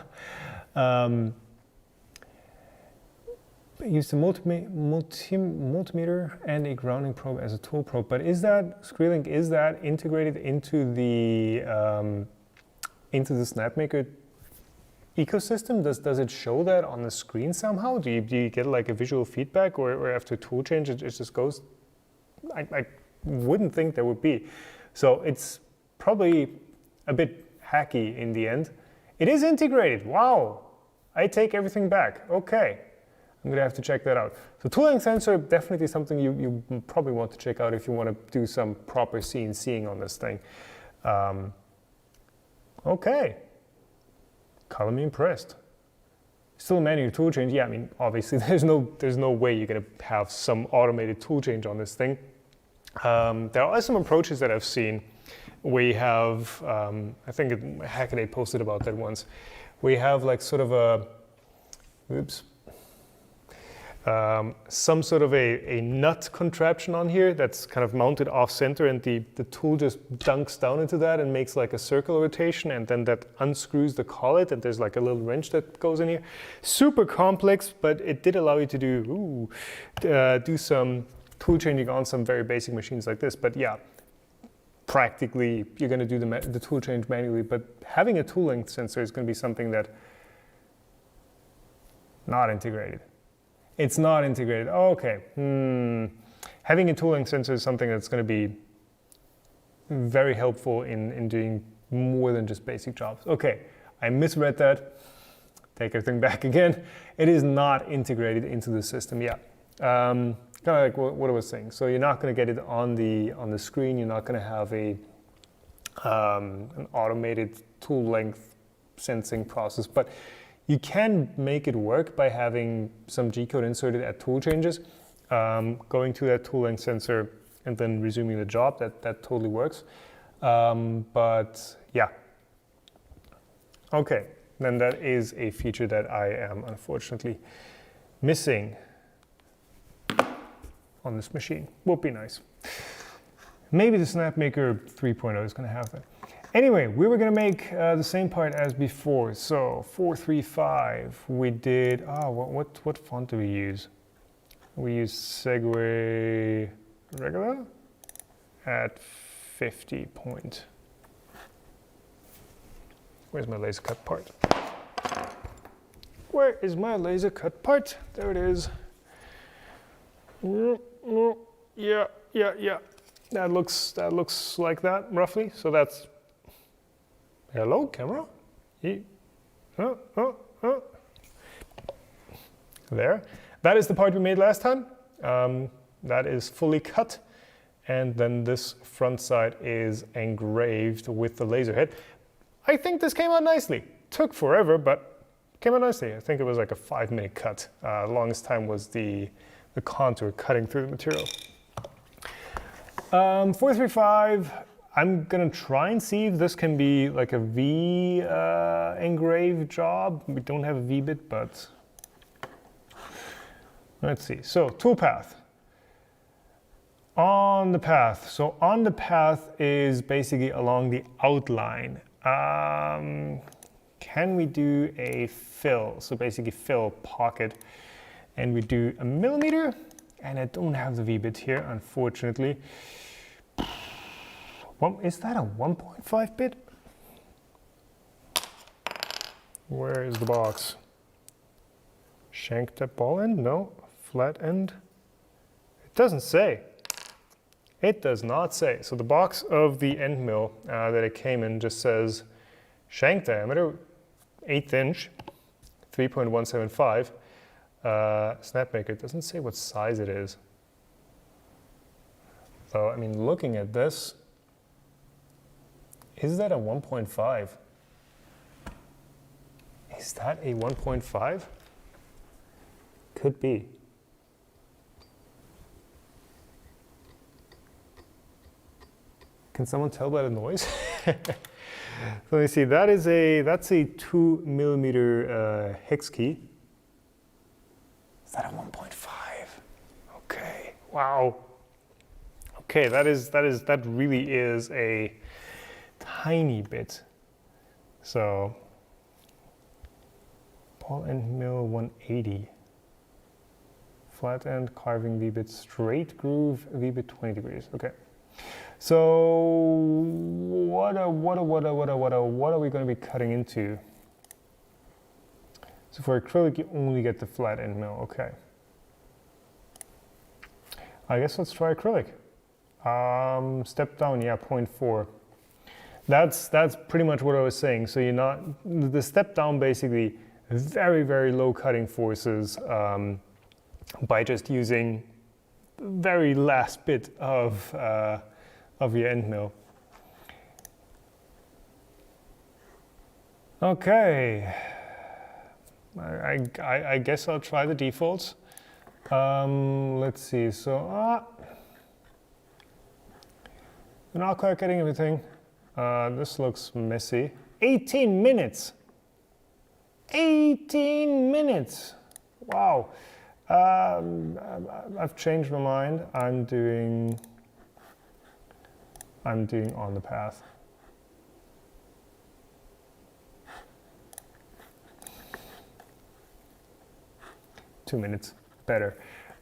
Use the multimeter and a grounding probe as a tool probe. But is that Screelink? Is that integrated into the Snapmaker ecosystem? Does it show that on the screen somehow? Do you get like a visual feedback, or after tool change it just goes? I wouldn't think there would be. So it's probably a bit hacky in the end. It is integrated. Wow. I take everything back. Okay. I'm going to have to check that out. So tool length sensor, definitely something you probably want to check out if you want to do some proper CNCing on this thing. Okay. Color me impressed. Still a manual tool change. Yeah, I mean, obviously there's no way you're gonna have some automated tool change on this thing. There are some approaches that I've seen. We have, I think Hackaday posted about that once. We have like sort of a, some sort of a nut contraption on here that's kind of mounted off center, and the tool just dunks down into that and makes like a circular rotation, and then that unscrews the collet, and there's like a little wrench that goes in here. Super complex, but it did allow you to do some tool changing on some very basic machines like this. But yeah, practically you're going to do the tool change manually, but having a tool length sensor is going to be something that not integrated. It's not integrated. Oh, okay. Having a tool length sensor is something that's going to be very helpful in doing more than just basic jobs. Okay, I misread that. Take everything back again. It is not integrated into the system yet. Kind of like what I was saying. So you're not going to get it on the screen. You're not going to have an automated tool length sensing process, but you can make it work by having some G-code inserted at tool changes, going to that tool length sensor and then resuming the job. That totally works. But yeah. Okay, then that is a feature that I am unfortunately missing on this machine. Would be nice. Maybe the Snapmaker 3.0 is going to have that. Anyway, we were going to make the same part as before. So 435, we did, what font do we use? We use Segway regular at 50 point. Where's my laser cut part? Where is my laser cut part? There it is. Yeah. That looks like that roughly. So that's, hello camera. There. That is the part we made last time. That is fully cut. And then this front side is engraved with the laser head. I think this came out nicely. Took forever, but came out nicely. I think it was like a 5-minute cut. Longest time was the contour cutting through the material. 435, I'm gonna try and see if this can be like a V engraved job. We don't have a V bit, but let's see. So toolpath. On the path. So on the path is basically along the outline. Can we do a fill? So basically fill pocket, and we do 1 millimeter, and I don't have the V-bit here, unfortunately. Is that a 1.5 bit? Where is the box? Shanked at ball end? No. Flat end? It doesn't say. It does not say. So the box of the end mill that it came in just says shank diameter, 1/8 inch, 3.175. Snapmaker. It doesn't say what size it is. So, I mean, looking at this, is that a 1.5? Is that a 1.5? Could be. Can someone tell by the noise? Let me see. That's a 2 millimeter hex key. Is that a 1.5? Okay. Wow. Okay, that really is a tiny bit. So ball end mill 180. Flat end carving V-bit, straight groove V-bit 20 degrees. Okay. So what are we going to be cutting into? So for acrylic, you only get the flat end mill. Okay. I guess let's try acrylic. Step down, yeah, 0.4. That's pretty much what I was saying. So the step down basically very, very low cutting forces by just using the very last bit of your end mill. Okay. I guess I'll try the defaults. Let's see, so we're not quite getting everything. This looks messy. 18 minutes! 18 minutes! Wow. I've changed my mind. I'm doing on the path. Two minutes, better.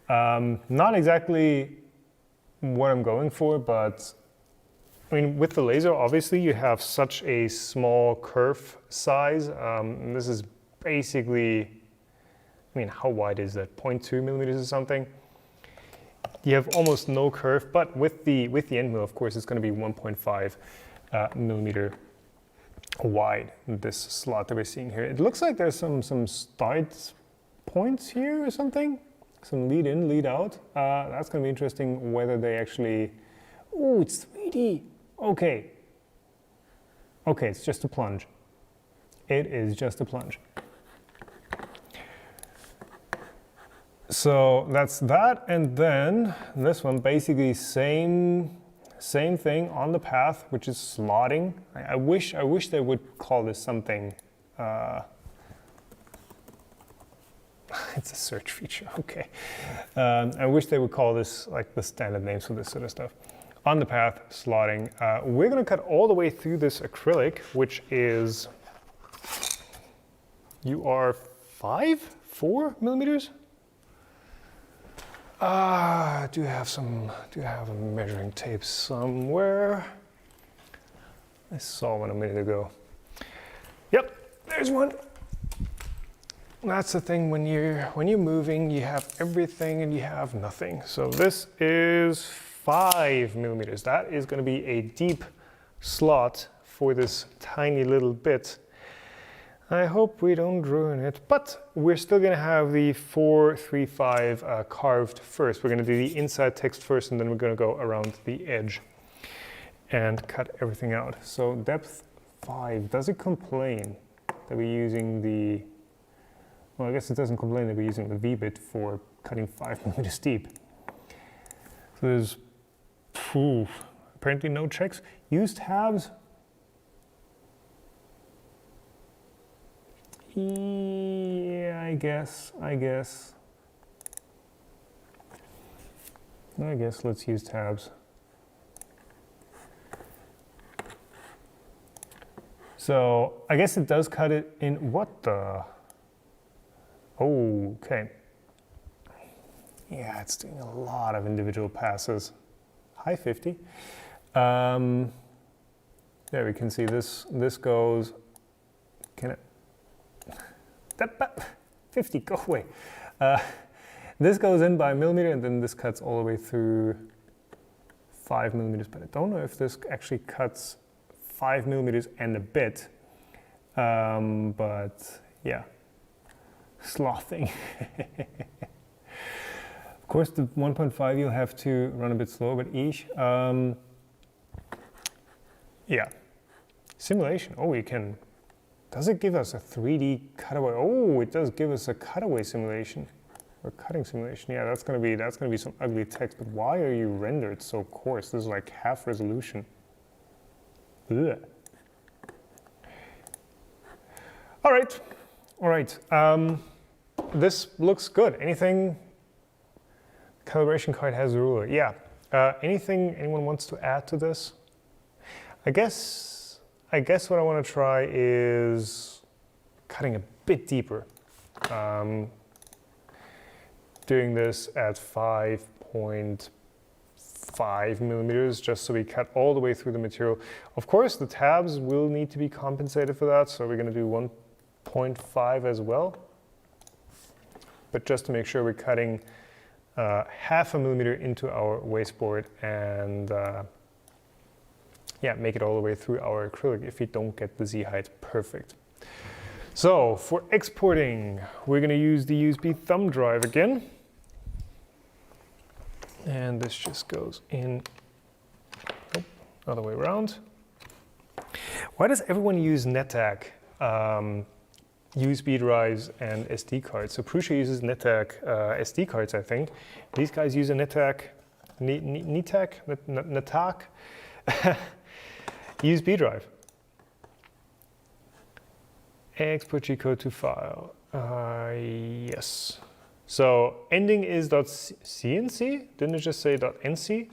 Not exactly what I'm going for, but I mean, with the laser, obviously you have such a small curve size. And this is basically, I mean, how wide is that? 0.2 millimeters or something. You have almost no curve, but with the end mill, of course, it's going to be 1.5 millimeter wide. This slot that we're seeing here. It looks like there's some start points here or something. Some lead in, lead out. That's going to be interesting whether they actually. Oh, it's 3D. Okay. Okay, it's just a plunge. It is just a plunge. So that's that, and then this one basically same thing on the path, which is slotting. I wish they would call this something. It's a search feature. Okay. I wish they would call this like the standard names for this sort of stuff. On the path, slotting. We're going to cut all the way through this acrylic, which is four millimeters. Do I have a measuring tape somewhere? I saw one a minute ago. Yep, there's one. That's the thing when you're moving, you have everything and you have nothing. So this is 5 millimeters. That is going to be a deep slot for this tiny little bit. I hope we don't ruin it, but we're still going to have the 435 carved first. We're going to do the inside text first, and then we're going to go around the edge and cut everything out. So depth 5. Does it complain that we're using the... Well, I guess it doesn't complain that we're using the V-bit for cutting 5 millimeters deep. So there's apparently no checks. Use tabs. Yeah, I guess let's use tabs. So I guess it does cut it in what the... Oh, okay. Yeah, it's doing a lot of individual passes. High 50. There we can see this goes... Can it... 50, go away. This goes in by a millimeter, and then this cuts all the way through 5 millimeters, but I don't know if this actually cuts 5 millimeters and a bit. But yeah, slothing. Of course, the 1.5 you'll have to run a bit slower, but each. Yeah, simulation. Oh, you can. Does it give us a 3D cutaway? Oh, it does give us a cutaway simulation or cutting simulation. Yeah, that's gonna be some ugly text. But why are you rendered so coarse? This is like half resolution. Ugh. All right. This looks good. Anything? Calibration card has a ruler. Yeah. Anything anyone wants to add to this? I guess what I want to try is cutting a bit deeper. Doing this at 5.5 millimeters, just so we cut all the way through the material. Of course, the tabs will need to be compensated for that, so we're going to do 1.5 as well. But just to make sure we're cutting half a millimeter into our wasteboard and yeah, make it all the way through our acrylic if we don't get the Z height perfect. So for exporting, we're going to use the USB thumb drive again. And this just goes in, other way around. Why does everyone use NetAC? USB drives and SD cards. So Prusa uses NetAC SD cards, I think. These guys use a NetAC USB drive. Export G-code to file. Yes. So ending is .cnc. Didn't it just say .nc?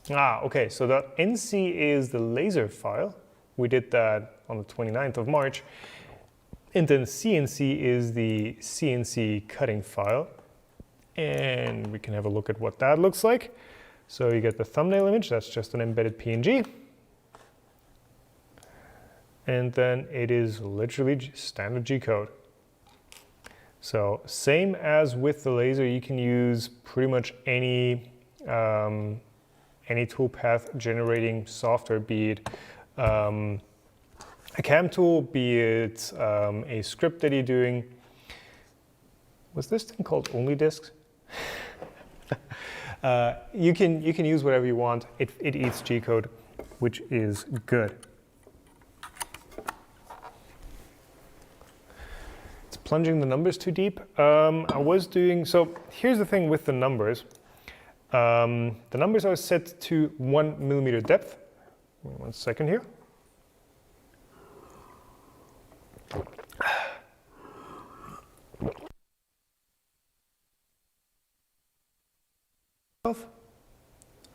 Ah, okay. So .nc is the laser file. We did that on the 29th of March. And then CNC is the CNC cutting file. And we can have a look at what that looks like. So you get the thumbnail image. That's just an embedded PNG. And then it is literally standard G-code. So same as with the laser, you can use pretty much any toolpath generating software, be it a CAM tool, be it a script that you're doing. Was this thing called Only Disks? You can use whatever you want. It eats G-code, which is good. Plunging the numbers too deep. So here's the thing with the numbers. The numbers are set to 1 millimeter depth. 1 second here.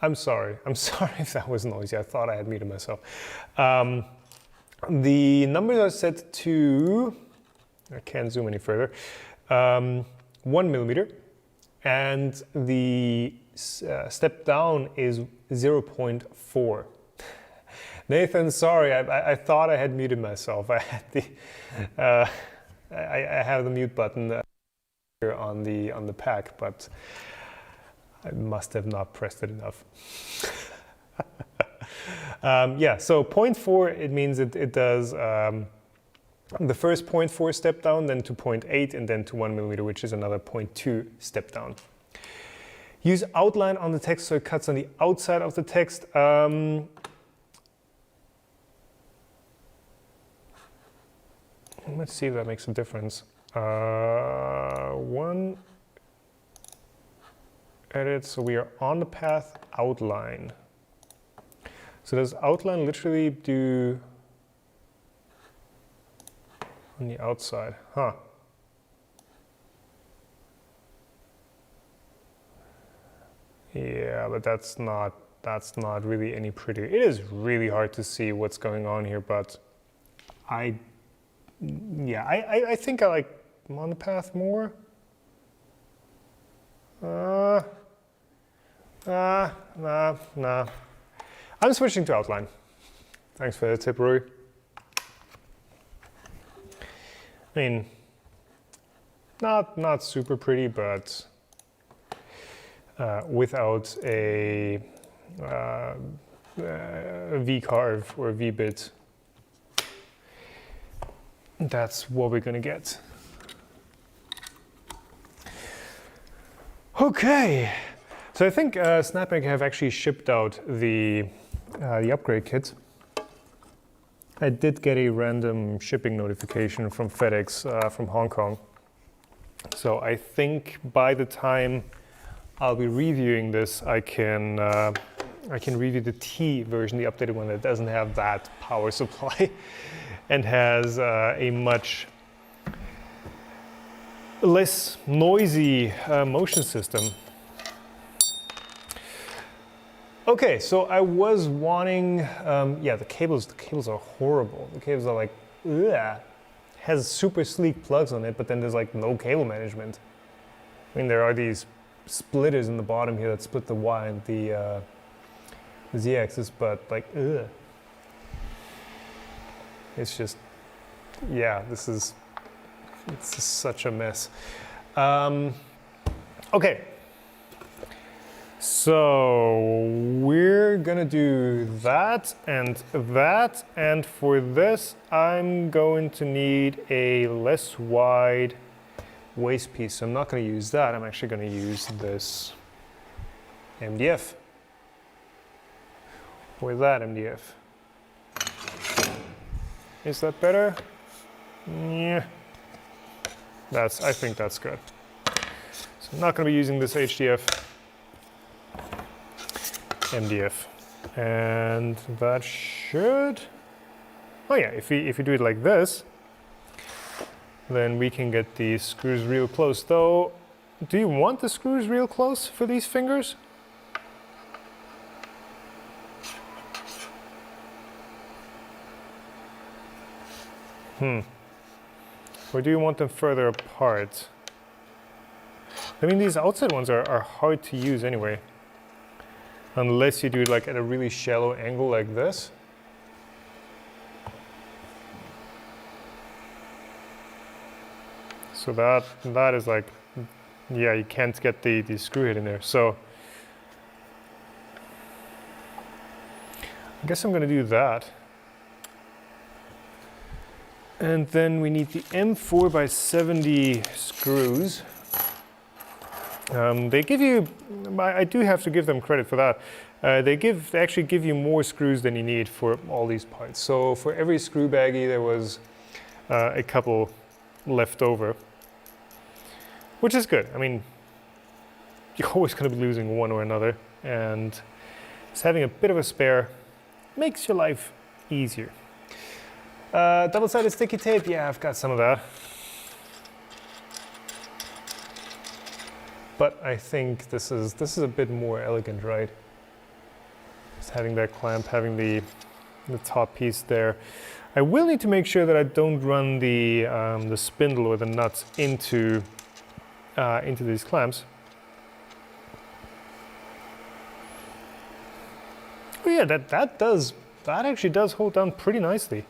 I'm sorry if that was noisy. I thought I had muted myself. The numbers are set to, I can't zoom any further, 1 millimeter, and the step down is 0.4. Nathan, sorry, I thought I had muted myself. I had I have the mute button here on the pack, but I must have not pressed it enough. Yeah, so 0.4, it means it does the first 0.4 step down, then to 0.8, and then to 1 millimeter, which is another 0.2 step down. Use outline on the text so it cuts on the outside of the text. Let's see if that makes a difference. One edit, so we are on the path outline. So does outline literally do on the outside? Huh. Yeah, but that's not really any prettier. It is really hard to see what's going on here, but I think I like on the path more. Nah. I'm switching to outline. Thanks for the tip, Rory. I mean, not super pretty, but without a V-carve or a V-bit, that's what we're gonna get. Okay, so I think Snapmaker have actually shipped out the upgrade kit. I did get a random shipping notification from FedEx from Hong Kong. So I think by the time I'll be reviewing this, I can review the T version, the updated one that doesn't have that power supply and has a much less noisy motion system. Okay, so I was wanting, yeah, the cables are horrible. The cables are like, ugh. Has super sleek plugs on it, but then there's like no cable management. I mean, there are these splitters in the bottom here that split the Y and the Z-axis, but like, ugh. It's just, yeah, it's just such a mess. Okay. So we're gonna do that, and for this I'm going to need a less wide waist piece. So I'm not gonna use that, I'm actually gonna use this MDF. Or that MDF. Is that better? Yeah, I think that's good. So I'm not going to be using this HDF, MDF, and that should. Oh yeah, if you do it like this, then we can get the screws real close. Though, do you want the screws real close for these fingers? Or do you want them further apart? I mean, these outside ones are hard to use anyway. Unless you do it like at a really shallow angle like this. So that is like, yeah, you can't get the screw head in there. So I guess I'm gonna do that. And then we need the M4x70 screws. They give you, I do have to give them credit for that. They actually give you more screws than you need for all these parts. So for every screw baggie, there was a couple left over, which is good. I mean, you're always going to be losing one or another, and just having a bit of a spare makes your life easier. Double-sided sticky tape, yeah, I've got some of that. But I think this is a bit more elegant, right? Just having that clamp, having the top piece there. I will need to make sure that I don't run the spindle or the nuts into these clamps. Oh yeah, that actually does hold down pretty nicely.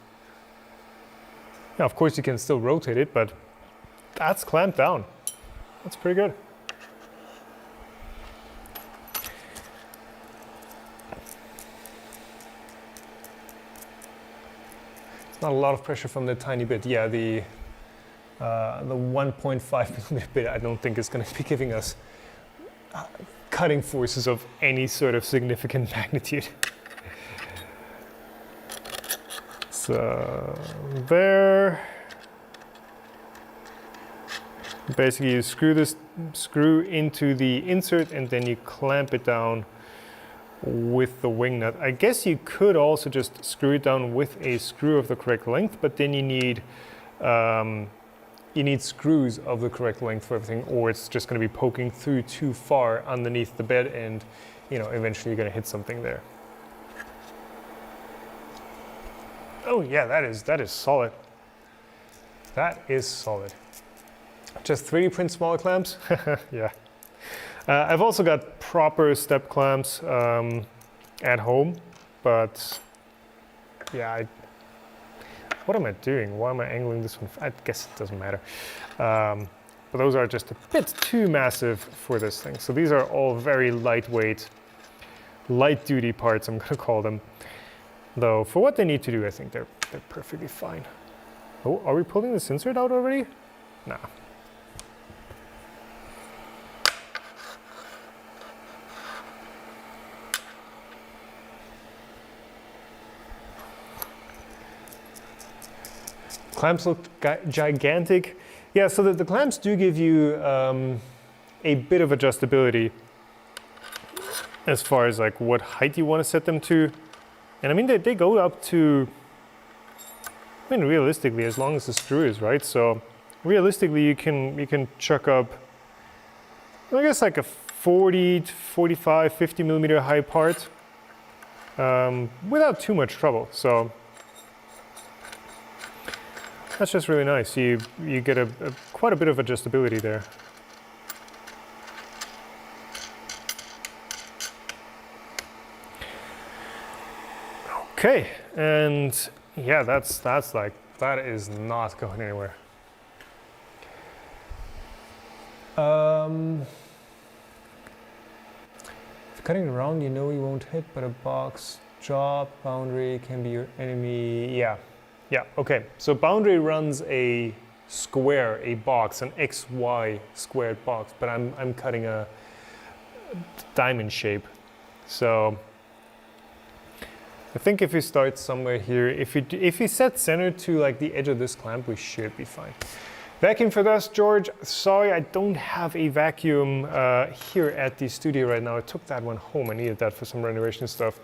Now, of course, you can still rotate it, but that's clamped down. That's pretty good. It's not a lot of pressure from the tiny bit. Yeah, the 1.5 millimeter bit, I don't think is going to be giving us cutting forces of any sort of significant magnitude. So there. Basically, you screw into the insert and then you clamp it down with the wing nut. I guess you could also just screw it down with a screw of the correct length, but then you need screws of the correct length for everything, or it's just going to be poking through too far underneath the bed, and eventually you're going to hit something there. Oh yeah, that is solid. That is solid. Just 3D print smaller clamps? Yeah. I've also got proper step clamps at home, but yeah, what am I doing? Why am I angling this one? I guess it doesn't matter. But those are just a bit too massive for this thing. So these are all very lightweight, light duty parts, I'm gonna call them. Though for what they need to do, I think they're perfectly fine. Oh, are we pulling this insert out already? Nah. Clamps look gigantic. Yeah, so the clamps do give you a bit of adjustability as far as like what height you want to set them to. And I mean, they go up to, I mean, realistically, as long as the screw is right. So realistically, you can chuck up, I guess, like a 40 to 45, 50 millimeter high part without too much trouble. So that's just really nice. You get quite a bit of adjustability there. Okay, and yeah, that is not going anywhere. If cutting around, you won't hit, but a box job boundary can be your enemy. Yeah, okay. So boundary runs a square, a box, an XY squared box, but I'm cutting a I think if you start somewhere here, if you set center to like the edge of this clamp, we should be fine. Vacuum for dust, George. Sorry, I don't have a vacuum here at the studio right now. I took that one home. I needed that for some renovation stuff.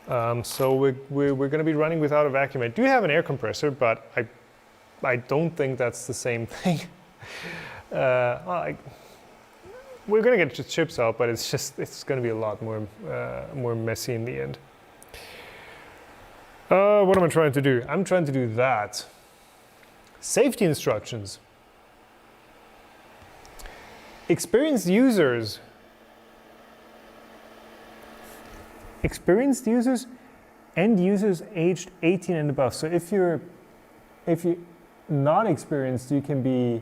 So we're going to be running without a vacuum. I do have an air compressor, but I don't think that's the same thing. We're going to get the chips out, but it's going to be a lot more messy in the end. What am I trying to do? I'm trying to do that. Safety instructions. Experienced users. Experienced users and users aged 18 and above. So if you're not experienced, you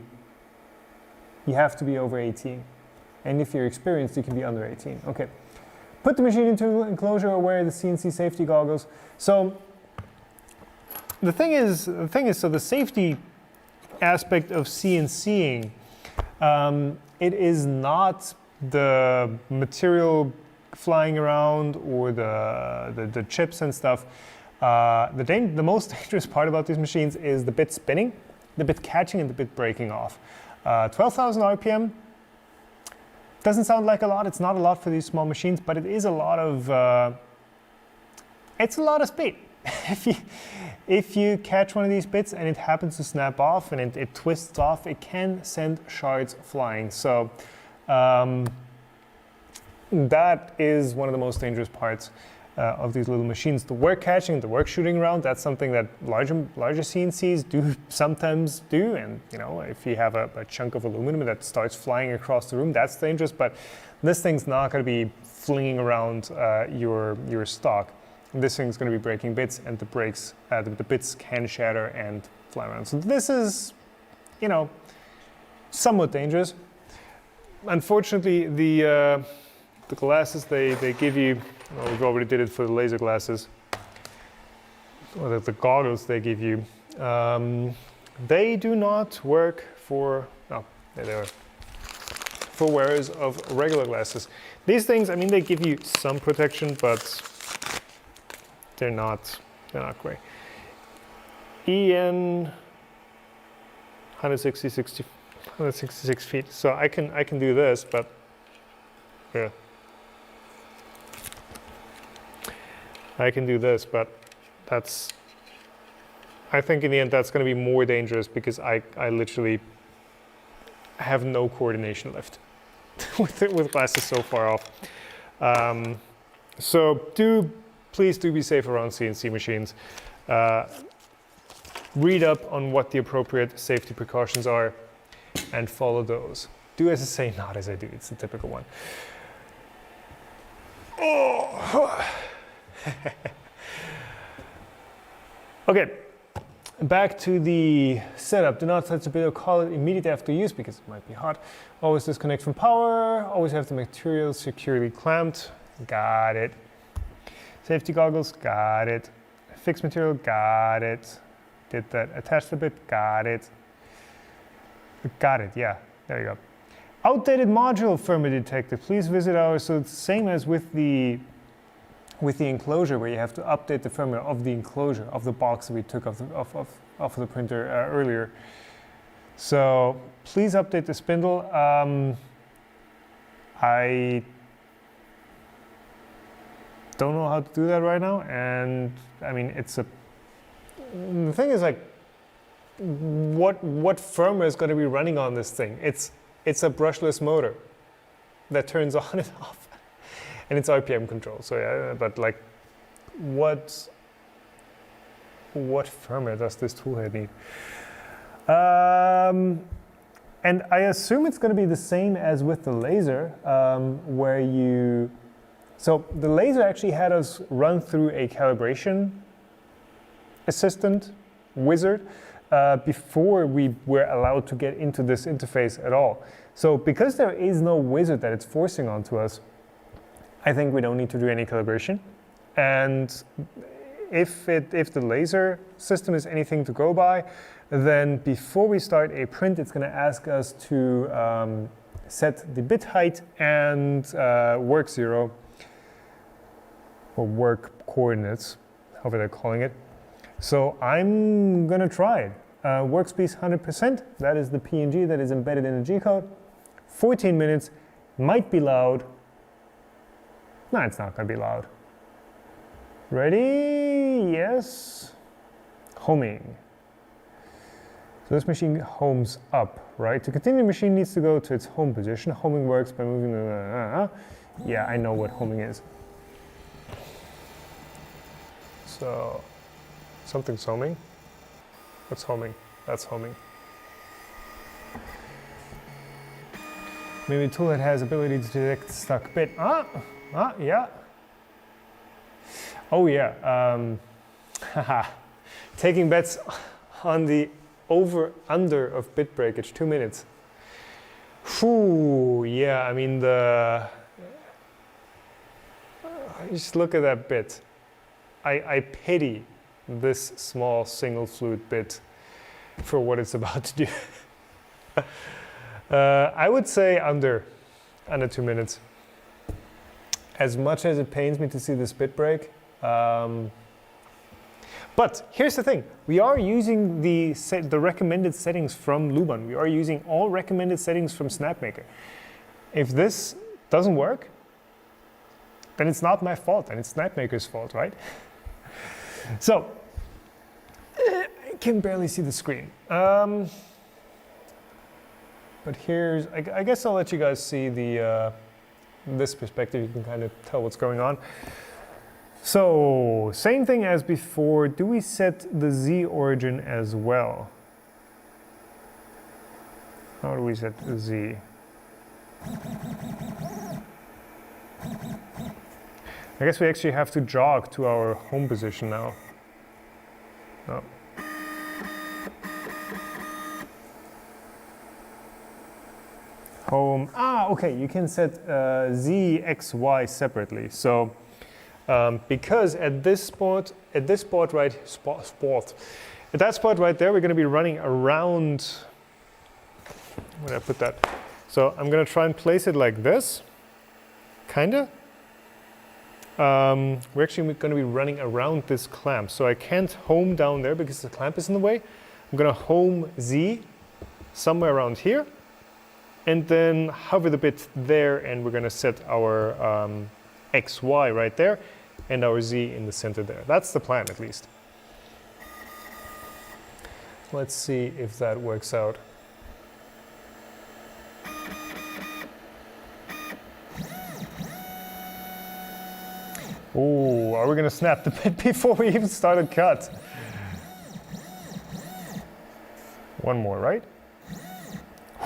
have to be over 18. And if you're experienced, you can be under 18. Okay. Put the machine into enclosure or wear the CNC safety goggles. So the thing is, so the safety aspect of CNCing, it is not the material flying around or the chips and stuff. The most dangerous part about these machines is the bit spinning, the bit catching, and the bit breaking off. 12,000 RPM doesn't sound like a lot. It's not a lot for these small machines, but it is a lot of. It's a lot of speed. If you catch one of these bits and it happens to snap off and it twists off, it can send shards flying. So that is one of the most dangerous parts of these little machines. The work catching, the work shooting around, that's something that larger CNCs do sometimes do. And you know, if you have a chunk of aluminum that starts flying across the room, that's dangerous. But this thing's not going to be flinging around your stock. This thing's going to be breaking bits, and the bits can shatter and fly around. So this is, you know, somewhat dangerous. Unfortunately, the glasses they give you, well, we've already did it for the laser glasses, or the goggles they give you, they do not work for, oh, there they are, for wearers of regular glasses. These things, I mean, they give you some protection, but they're not great. EN 166 feet. So I can do this, but yeah. I can do this, but that's, I think in the end that's going to be more dangerous because I literally have no coordination left with glasses so far off. So please do be safe around CNC machines. Read up on what the appropriate safety precautions are and follow those. Do as I say, not as I do. It's the typical one. Oh. Okay, back to the setup. Do not touch the bit or call it immediately after use because it might be hot. Always disconnect from power. Always have the material securely clamped. Got it. Safety goggles, got it. Fixed material, got it. Did that. Attach the bit, got it. Got it, yeah, there you go. Outdated module firmware detected. Please visit our, so it's the same as with the enclosure where you have to update the firmware of the enclosure, of the box that we took off the printer earlier. So please update the spindle. I don't know how to do that right now, and I mean the thing is, like, what firmware is going to be running on this thing? It's a brushless motor that turns on and off, and it's RPM control. So yeah, but like, what firmware does this toolhead need? And I assume it's going to be the same as with the laser, where you. So the laser actually had us run through a calibration assistant wizard before we were allowed to get into this interface at all. So because there is no wizard that it's forcing onto us, I think we don't need to do any calibration. And if the laser system is anything to go by, then before we start a print, it's going to ask us to set the bit height and work zero. or work coordinates, however they're calling it. So I'm gonna try it. Workspace 100%, that is the PNG that is embedded in the G-code. 14 minutes, might be loud. No, it's not gonna be loud. Ready? Yes. Homing. So this machine homes up, right? To continue, the machine needs to go to its home position. Homing works by moving the... Yeah, I know what homing is. So, something's homing. What's homing? That's homing. Maybe a tool that has ability to detect stuck bit. Yeah. Oh yeah. Taking bets on the over/under of bit breakage, 2 minutes. Whew, yeah, I mean just look at that bit. I pity this small single fluid bit for what it's about to do. I would say under 2 minutes. As much as it pains me to see this bit break, but here's the thing, we are using the recommended settings from Luban. We are using all recommended settings from Snapmaker. If this doesn't work, then it's not my fault, and it's Snapmaker's fault, right? So, I can barely see the screen. But here's, I guess I'll let you guys see the this perspective. You can kind of tell what's going on. So, same thing as before. Do we set the Z origin as well? How do we set the Z? I guess we actually have to jog to our home position now. No. Home. Okay, you can set Z, X, Y separately. So, because at that spot right there, we're going to be running around. Where did I put that? So I'm going to try and place it like this, kinda. We're actually going to be running around this clamp, so I can't home down there because the clamp is in the way. I'm going to home Z somewhere around here, and then hover the bit there, and we're going to set our XY right there, and our Z in the center there. That's the plan, at least. Let's see if that works out. Ooh, are we going to snap the bit before we even start a cut? One more, right?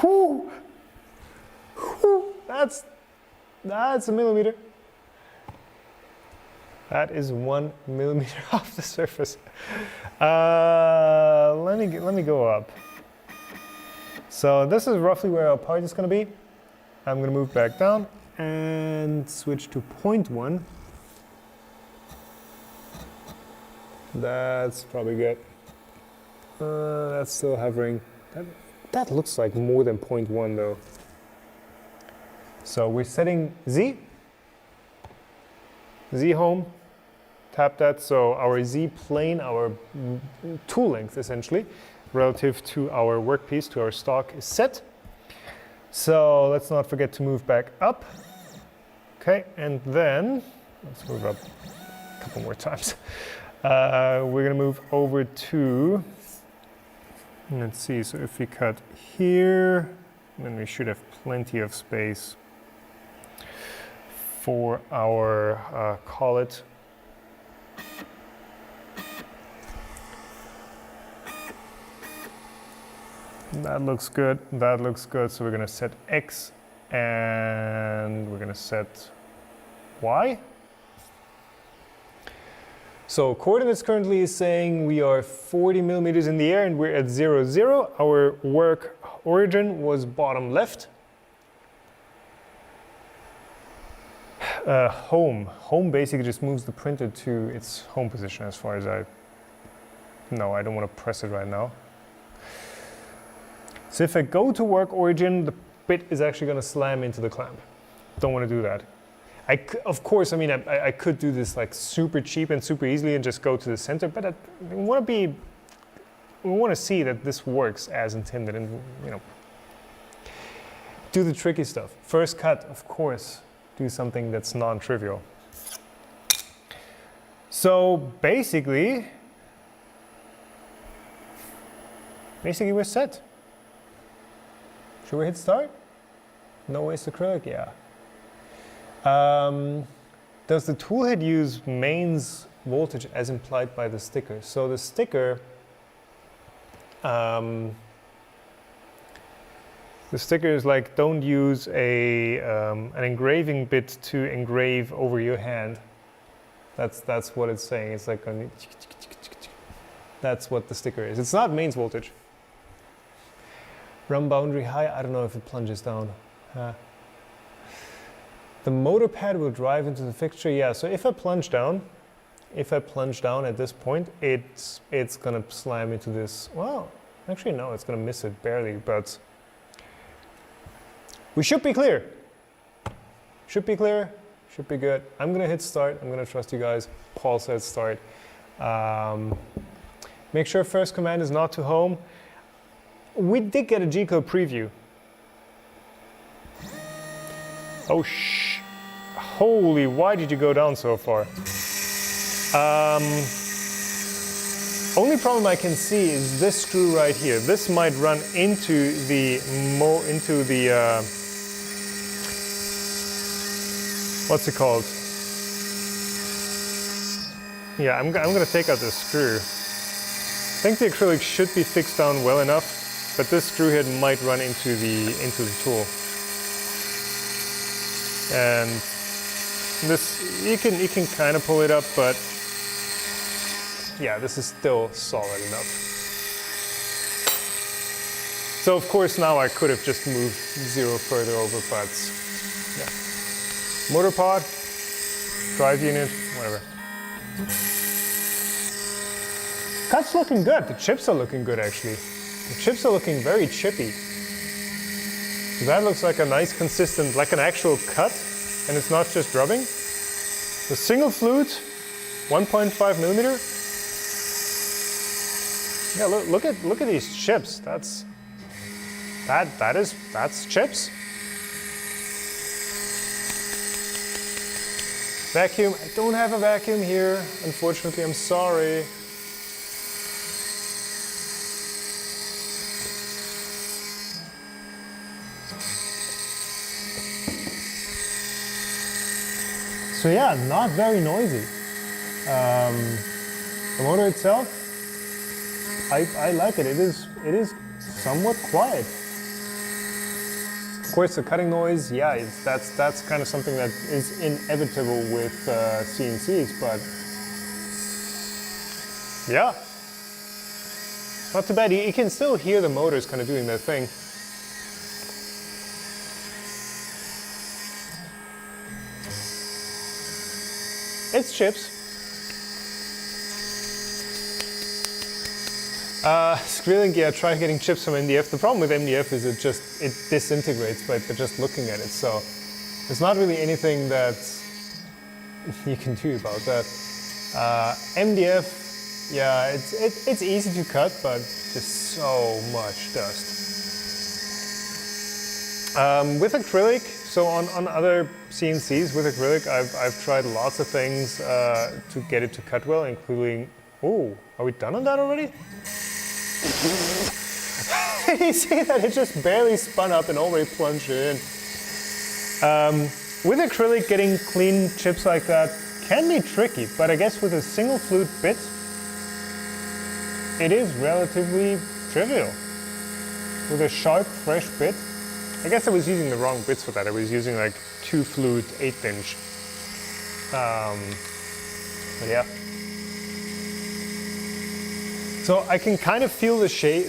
Whoo! Whoo! That's a millimeter. That is 1 millimeter off the surface. Let me go up. So this is roughly where our part is going to be. I'm going to move back down and switch to 0.1. That's probably good. That's still hovering. That looks like more than 0.1 though. So we're setting Z home, tap that, so our Z plane, our tool length essentially, relative to our workpiece, to our stock is set. So let's not forget to move back up. Okay, and then, let's move up a couple more times. We're gonna move over to, let's see, so if we cut here, then we should have plenty of space for our collet. That looks good, that looks good. So we're gonna set X and we're gonna set Y. So coordinates currently is saying we are 40 millimeters in the air and we're at 0, 0. Our work origin was bottom left. Home basically just moves the printer to its home position as far as no, I don't want to press it right now. So if I go to work origin, the bit is actually going to slam into the clamp. Don't want to do that. Of course, I mean, I could do this like super cheap and super easily and just go to the center, but we want to see that this works as intended, and you know, do the tricky stuff. First cut, of course, do something that's non-trivial. So basically we're set. Should we hit start? No waste acrylic, yeah. Does the toolhead use mains voltage as implied by the sticker? So the sticker, is like, don't use an engraving bit to engrave over your hand. That's what it's saying. It's like that's what the sticker is. It's not mains voltage. Run boundary high. I don't know if it plunges down. The motor pad will drive into the fixture. Yeah. So if I plunge down at this point, it's gonna slam into this. Well, actually no, it's gonna miss it barely, but we should be clear. Should be clear. Should be good. I'm gonna hit start. I'm gonna trust you guys. Paul said start. Make sure first command is not to home. We did get a G-code preview. Oh holy, why did you go down so far? Only problem I can see is this screw right here. This might run into the what's it called? Yeah, I'm gonna take out this screw. I think the acrylic should be fixed down well enough, but this screw head might run into the tool. And this, you can kind of pull it up, but yeah, this is still solid enough. So of course now I could have just moved 0 further over, but yeah. Motor pod, drive unit, whatever. Cut's looking good. The chips are looking good, actually. The chips are looking very chippy. That looks like a nice, consistent, like an actual cut, and it's not just rubbing. The single flute, 1.5 millimeter. Yeah, look at these chips. That's chips. Vacuum. I don't have a vacuum here, unfortunately. I'm sorry. So yeah, not very noisy. The motor itself, I like it. It is somewhat quiet. Of course, the cutting noise, yeah, that's kind of something that is inevitable with CNCs, but yeah, not too bad. You can still hear the motors kind of doing their thing. It's chips. Skrillex, yeah, try getting chips from MDF. The problem with MDF is it disintegrates by just looking at it. So there's not really anything that you can do about that. MDF, yeah, it's easy to cut, but just so much dust. With acrylic, so on other CNCs with acrylic, I've tried lots of things to get it to cut well, including. Oh, are we done on that already? You see that it just barely spun up and already plunged it in. With acrylic, getting clean chips like that can be tricky, but I guess with a single flute bit, it is relatively trivial. With a sharp, fresh bit, I guess I was using the wrong bits for that. I was using like 2 flute 1/8 inch. But yeah. So I can kind of feel the table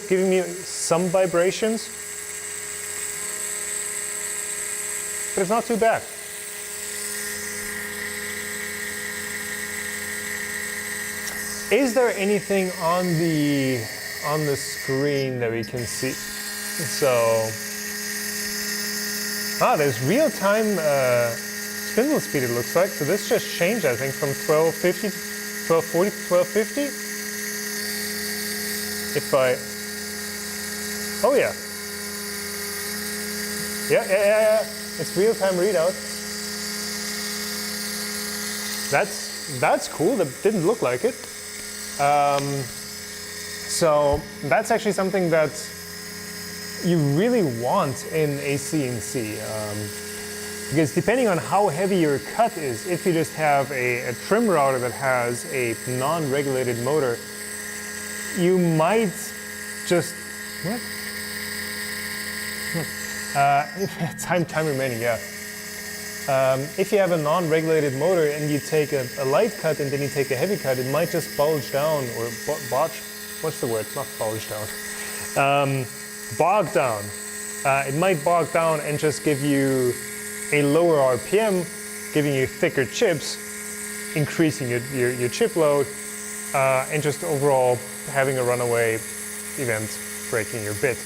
giving me some vibrations, but it's not too bad. Is there anything on the screen that we can see? So There's real-time spindle speed, it looks like. So this just changed, I think, from 1250 to 1240 to 1250. If I... Oh yeah. Yeah. It's real-time readout. That's cool. That didn't look like it. So that's actually something that you really want in a CNC. Because depending on how heavy your cut is, if you just have a trim router that has a non-regulated motor, you might just... What? Time remaining, yeah. If you have a non-regulated motor and you take a light cut and then you take a heavy cut, it might just bulge down or botch. What's the word? Not bulge down. Bog down. It might bog down and just give you a lower RPM, giving you thicker chips, increasing your chip load, and just overall having a runaway event, breaking your bit.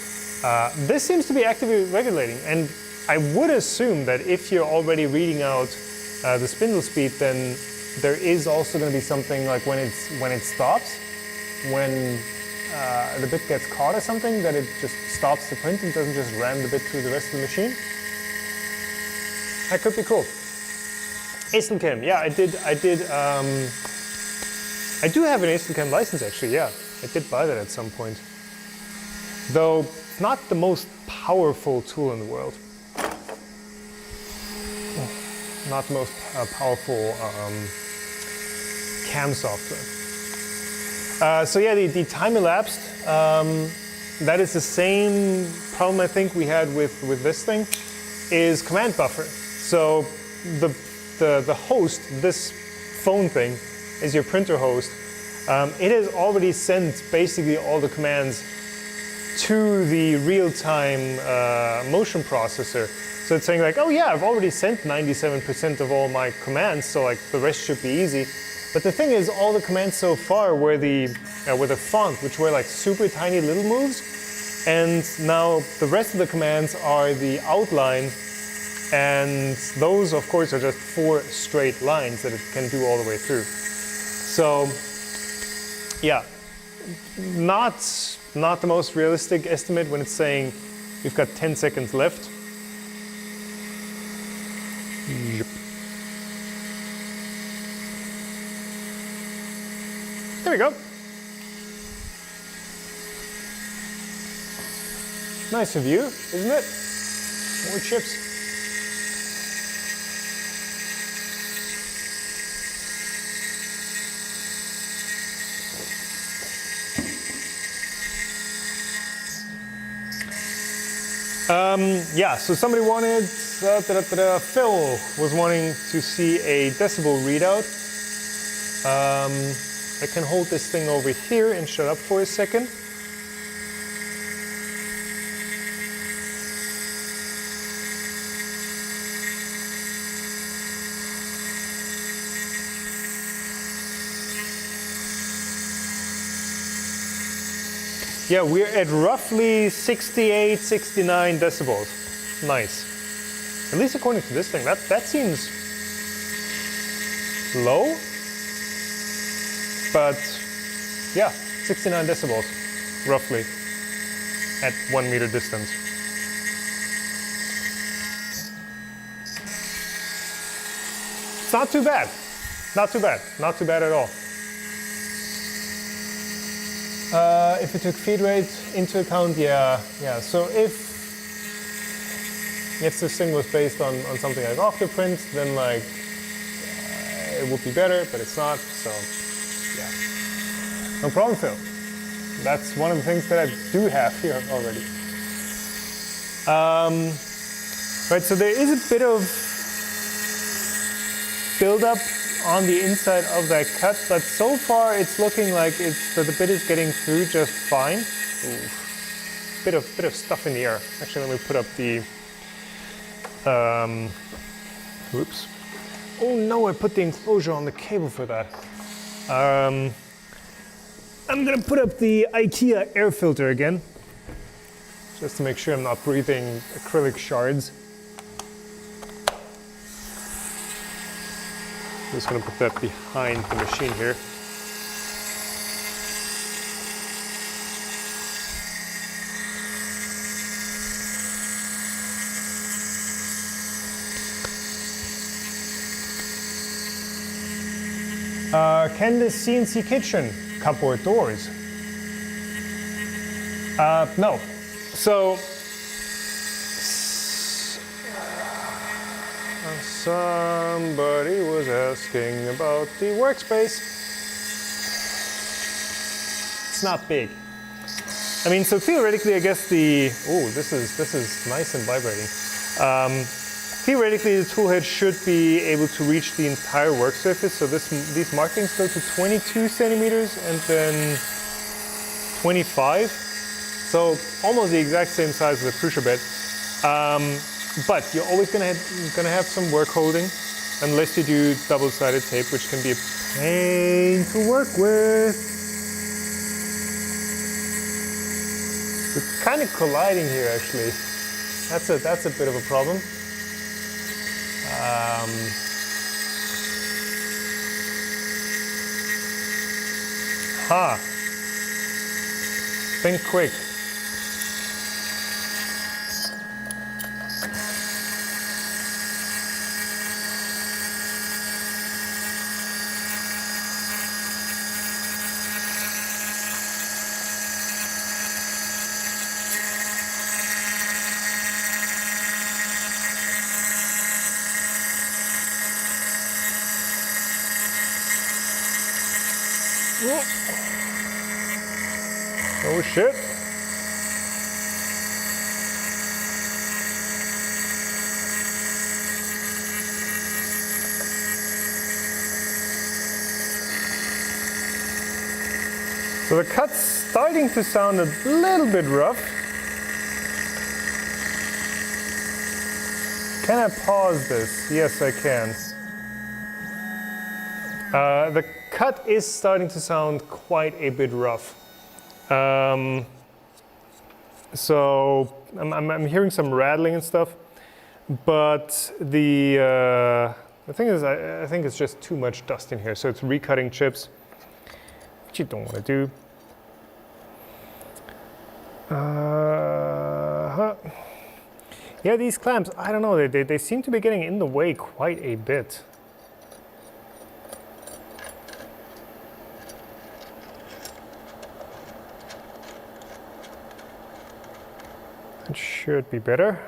This seems to be actively regulating, and I would assume that if you're already reading out the spindle speed, then there is also going to be something like when it stops, when the bit gets caught or something, that it just stops the print and doesn't just ram the bit through the rest of the machine. That could be cool. ASINChem, yeah, I do have an ASINChem license actually, yeah. I did buy that at some point. Though not the most powerful tool in the world. Not the most powerful CAM software. So yeah, the time elapsed, that is the same problem I think we had with this thing, is command buffer. So the host, this phone thing, is your printer host. It has already sent basically all the commands to the real-time motion processor. So it's saying like, oh yeah, I've already sent 97% of all my commands, so like the rest should be easy. But the thing is, all the commands so far were the font, which were like super tiny little moves. And now the rest of the commands are the outline. And those, of course, are just 4 straight lines that it can do all the way through. So, yeah, not the most realistic estimate when it's saying we've got 10 seconds left. Yep. There we go. Nice of you, isn't it? More chips. Yeah, so somebody wanted, Phil was wanting to see a decibel readout. I can hold this thing over here and shut up for a second. Yeah, we're at roughly 68, 69 decibels. Nice. At least according to this thing, that seems low. But yeah, 69 decibels, roughly, at 1 meter distance. It's not too bad. Not too bad. Not too bad at all. If we took feed rate into account, yeah. So if this thing was based on something like Octoprint, then like it would be better, but it's not. So yeah, no problem, Phil. That's one of the things that I do have here already. Right, so there is a bit of buildup on the inside of that cut, but so far it's looking like the bit is getting through just fine. Ooh. Bit of stuff in the air. Actually, let me put up the. Oops. Oh no! I put the enclosure on the cable for that. I'm gonna put up the IKEA air filter again, just to make sure I'm not breathing acrylic shards. I'm just going to put that behind the machine here. Can the CNC kitchen cupboard doors? No. So somebody was asking about the workspace. It's not big. I mean, so theoretically, I guess this is nice and vibrating. Theoretically, the tool head should be able to reach the entire work surface. So these markings go to 22 centimeters and then 25. So almost the exact same size as a crucial bed. But you're always gonna have some work holding, unless you do double-sided tape, which can be a pain to work with. We're kind of colliding here, actually. That's a bit of a problem. Think quick. Oh shit. So the cut's starting to sound a little bit rough. Can I pause this? Yes, I can. The cut is starting to sound quite a bit rough. So I'm hearing some rattling and stuff, but the thing is, I think it's just too much dust in here. So it's recutting chips, which you don't want to do. Yeah, these clamps, I don't know, they seem to be getting in the way quite a bit. It should be better.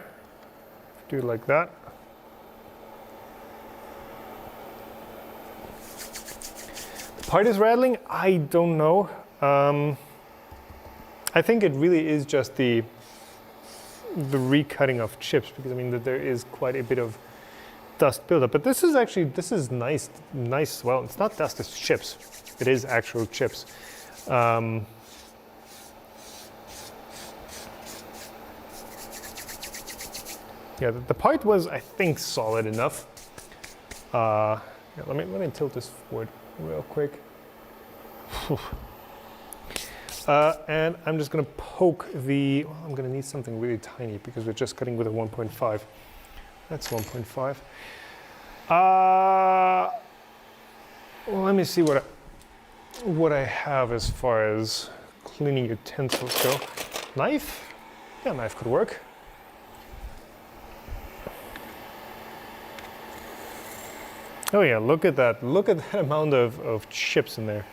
Do it like that. The part is rattling, I don't know. I think it really is just the recutting of chips, because I mean that there is quite a bit of dust buildup. But this is nice. Well, it's not dust, it's chips. It is actual chips. Yeah, the part was, I think, solid enough. Yeah, let me tilt this forward real quick. And I'm just going to poke the. Well, I'm going to need something really tiny because we're just cutting with a 1.5. That's 1.5. Well, let me see what I have as far as cleaning utensils go. Knife? Yeah, knife could work. Oh yeah, look at that. Look at that amount of chips in there.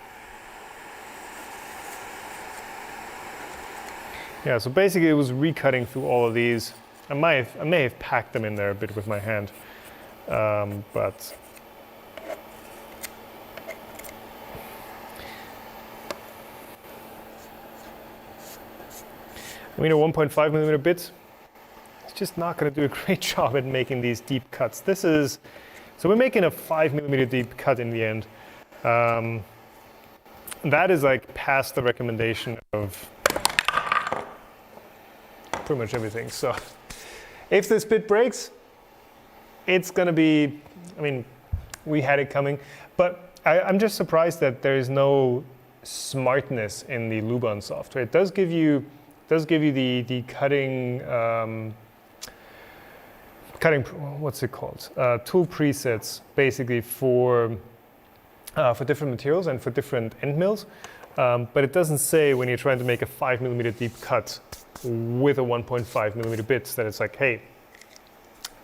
Yeah, so basically it was recutting through all of these. I may have packed them in there a bit with my hand, but I mean a 1.5 millimeter bit, it's just not going to do a great job at making these deep cuts. So we're making a 5 millimeter deep cut in the end. That is like past the recommendation of pretty much everything. So if this bit breaks, it's gonna be, I mean, we had it coming, but I'm just surprised that there is no smartness in the Luban software. It does give you the cutting cutting, what's it called? Tool presets, basically for different materials and for different end mills. But it doesn't say when you're trying to make a 5mm deep cut with a 1.5mm bits that it's like, hey,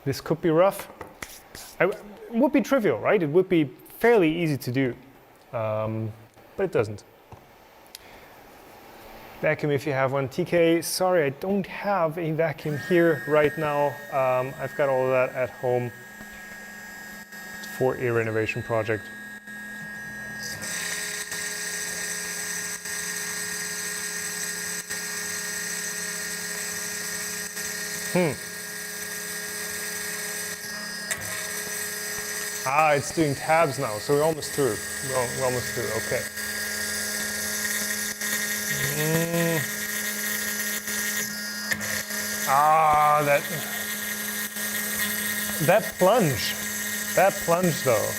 this could be rough. It would be trivial, right? It would be fairly easy to do, but it doesn't. Vacuum if you have one. TK, sorry, I don't have a vacuum here right now. I've got all of that at home for a renovation project. Ah, it's doing tabs now, so we're almost through. We're almost through, okay. Ah, that plunge though.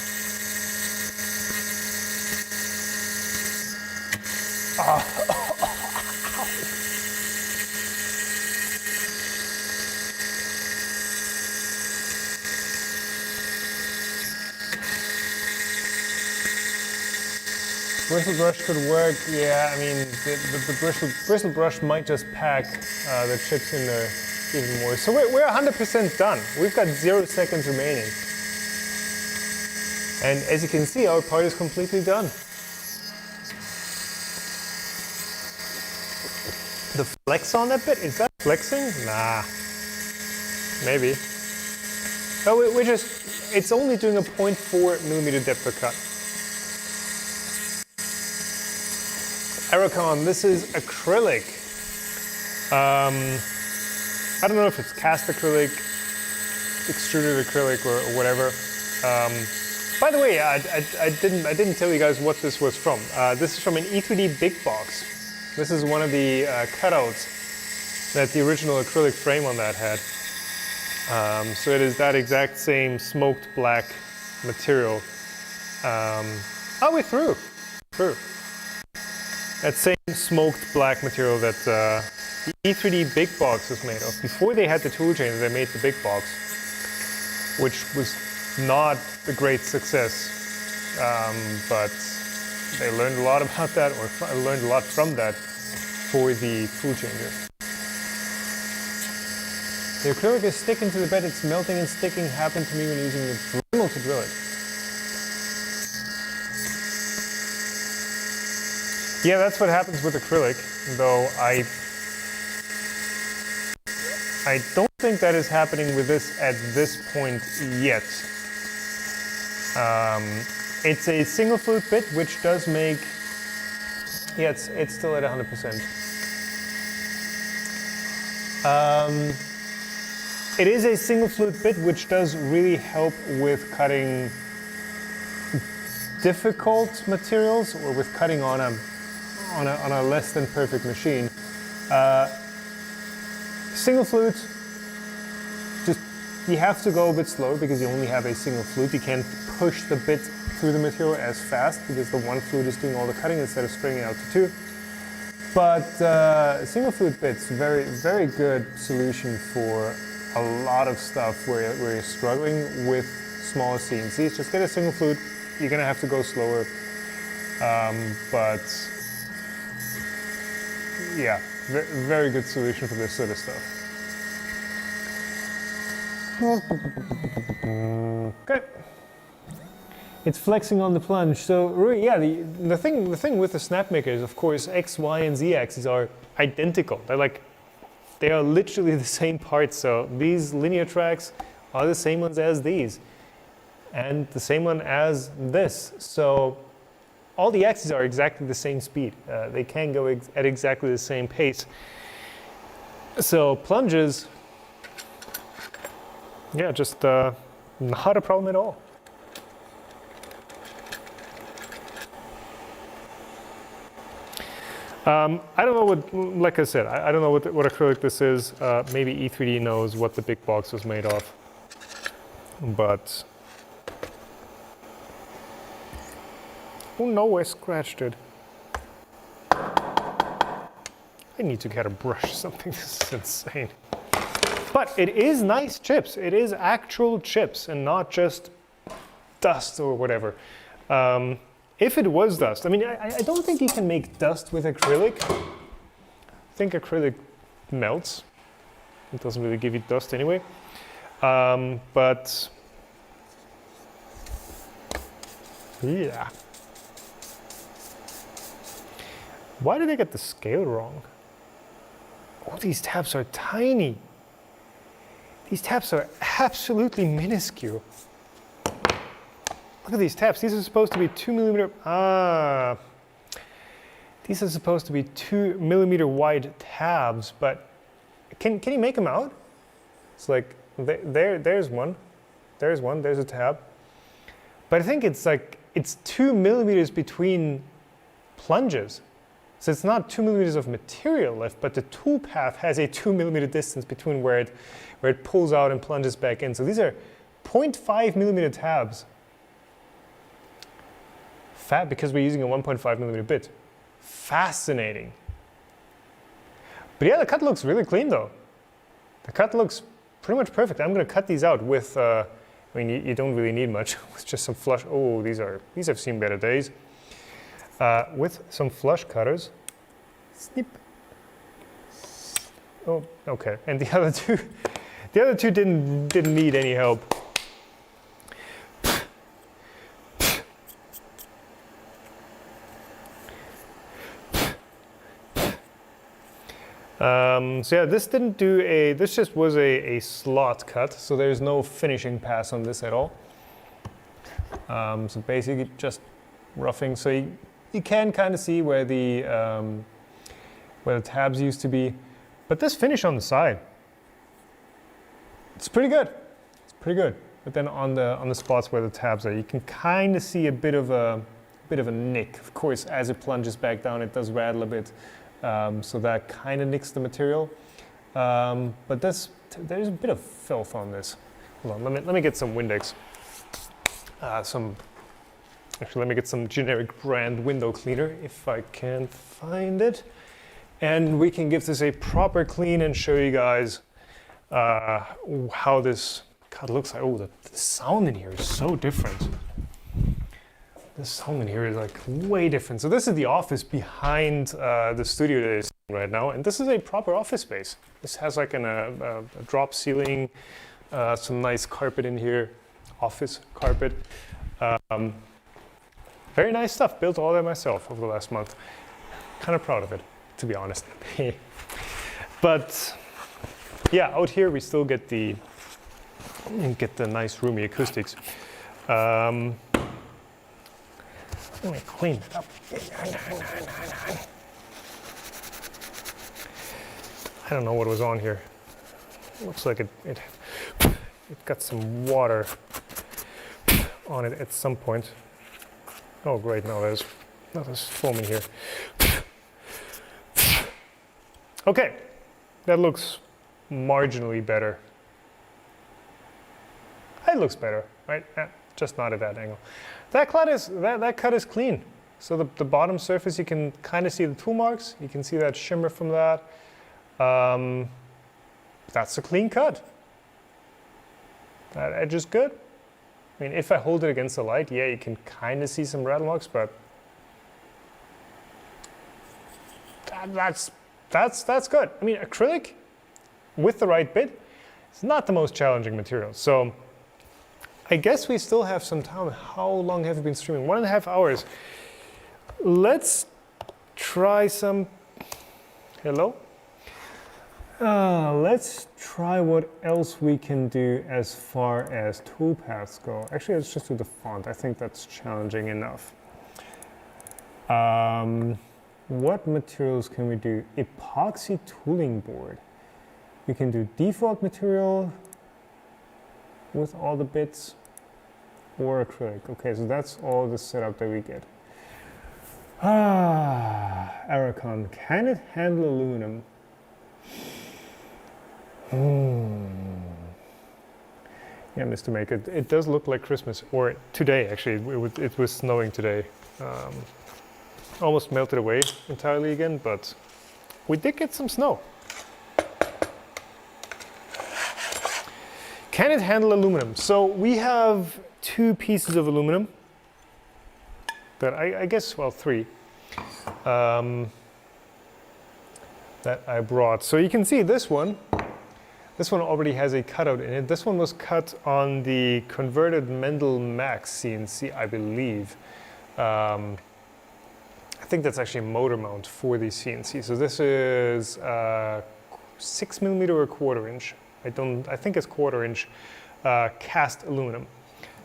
Bristle brush could work, yeah. I mean, the bristle brush might just pack the chips in there even more. So we're 100% done. We've got 0 seconds remaining. And as you can see, our part is completely done. The flex on that bit, is that flexing? Nah, maybe. Oh, it's only doing a 0.4mm depth of cut. Ericon, this is acrylic. I don't know if it's cast acrylic, extruded acrylic, or whatever. By the way, I didn't tell you guys what this was from. This is from an E3D big box. This is one of the cutouts that the original acrylic frame on that had. So it is that exact same smoked black material. Oh, we're through. That same smoked black material that the E3D big box was made of. Before they had the tool chain, they made the big box, which was not a great success. But they learned a lot about that, or learned a lot from that for the tool changer. The acrylic is sticking to the bed, it's melting and sticking. Happened to me when using the Dremel to drill it. Yeah, that's what happens with acrylic, though I don't think that is happening with this at this point yet. It's a single flute bit, which does make, yeah, it's still at 100%. It is a single flute bit, which does really help with cutting difficult materials, or with cutting on a less than perfect machine. Single flute, just you have to go a bit slower because you only have a single flute. You can't push the bit through the material as fast because the one flute is doing all the cutting instead of spreading it out to two. But single flute bits, very, very good solution for a lot of stuff where you're struggling with small CNCs. Just get a single flute. You're gonna have to go slower, but yeah, very good solution for this sort of stuff. Okay. It's flexing on the plunge. So really, yeah, the thing with the Snapmaker is, of course, X, Y, and Z axes are identical. They are literally the same parts. So these linear tracks are the same ones as these, and the same one as this. So all the axes are exactly the same speed. They can go at exactly the same pace. So plunges, yeah, just not a problem at all. I don't know what, like I said, I don't know what acrylic this is. Maybe E3D knows what the big box was made of. But, oh no, I scratched it. I need to get a brush or something. This is insane. But it is nice chips. It is actual chips and not just dust or whatever. If it was dust, I mean, I don't think you can make dust with acrylic. I think acrylic melts. It doesn't really give you dust anyway. But yeah. Why did I get the scale wrong? Oh, these tabs are tiny. These tabs are absolutely minuscule. Look at these tabs. These are supposed to be 2mm. These are supposed to be 2mm wide tabs, but can you make them out? It's like there's one, there's a tab. But I think it's 2mm between plunges. So it's not 2mm of material left, but the tool path has a 2mm distance between where it pulls out and plunges back in. So these are 0.5mm tabs. Fat because we're using a 1.5mm bit. Fascinating. But yeah, the cut looks really clean though. The cut looks pretty much perfect. I'm going to cut these out with, I mean, you don't really need much. With just some flush. Oh, these have seen better days. With some flush cutters. Snip. Oh, okay. And the other two didn't need any help. So yeah, this just was a slot cut, so there's no finishing pass on this at all. So basically just roughing, so you can kind of see where the tabs used to be, but this finish on the side, it's pretty good. It's pretty good. But then on the spots where the tabs are, you can kind of see a bit of a nick. Of course, as it plunges back down, it does rattle a bit. So that kind of nicks the material, but there's a bit of filth on this. Hold on, let me get some Windex. Actually, let me get some generic brand window cleaner if I can find it, and we can give this a proper clean and show you guys how this cut looks like. Oh, the sound in here is so different. The sound in here is like way different. So this is the office behind the studio that is right now, and this is a proper office space. This has like a drop ceiling, some nice carpet in here, office carpet. Very nice stuff, built all that myself over the last month. Kind of proud of it, to be honest. But yeah, out here we still get the nice roomy acoustics. Let me clean it up. I don't know what was on here. Looks like it got some water on it at some point. Oh great, now there's foam in here. Okay, that looks marginally better. It looks better, right? Just not at that angle. That cut is clean. So the bottom surface, you can kind of see the tool marks. You can see that shimmer from that. That's a clean cut. That edge is good. I mean, if I hold it against the light, yeah, you can kind of see some rattle marks, but that's good. I mean, acrylic with the right bit, it's not the most challenging material. So I guess we still have some time. How long have we been streaming? 1.5 hours. Let's try some. Hello? Let's try what else we can do as far as toolpaths go. Actually, let's just do the font. I think that's challenging enough. What materials can we do? Epoxy tooling board. We can do default material with all the bits or acrylic. Okay, so that's all the setup that we get. Aracon, can it handle aluminum? Yeah, Mr. Maker, it does look like Christmas, or today actually, it was snowing today. Almost melted away entirely again, but we did get some snow. Can it handle aluminum? So we have 2 pieces of aluminum that I guess, well, 3 that I brought. So you can see this one already has a cutout in it. This one was cut on the converted Mendel Max CNC, I believe. I think that's actually a motor mount for the CNC. So this is 6mm or 1/4 inch. I think it's 1/4 inch cast aluminum.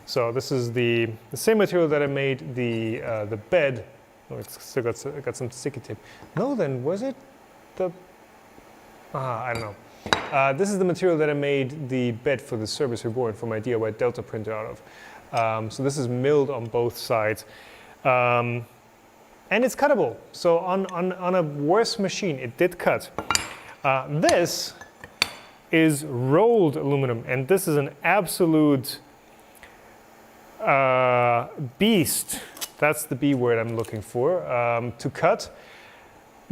So this is the same material that I made the bed. Oh, it's still got some sticky tape. No, then was it the? I don't know. This is the material that I made the bed for the Service Reborn for my DIY Delta printer out of. So this is milled on both sides. And it's cuttable. So on a worse machine, it did cut. This is rolled aluminum, and this is an absolute beast. That's the B word I'm looking for, to cut,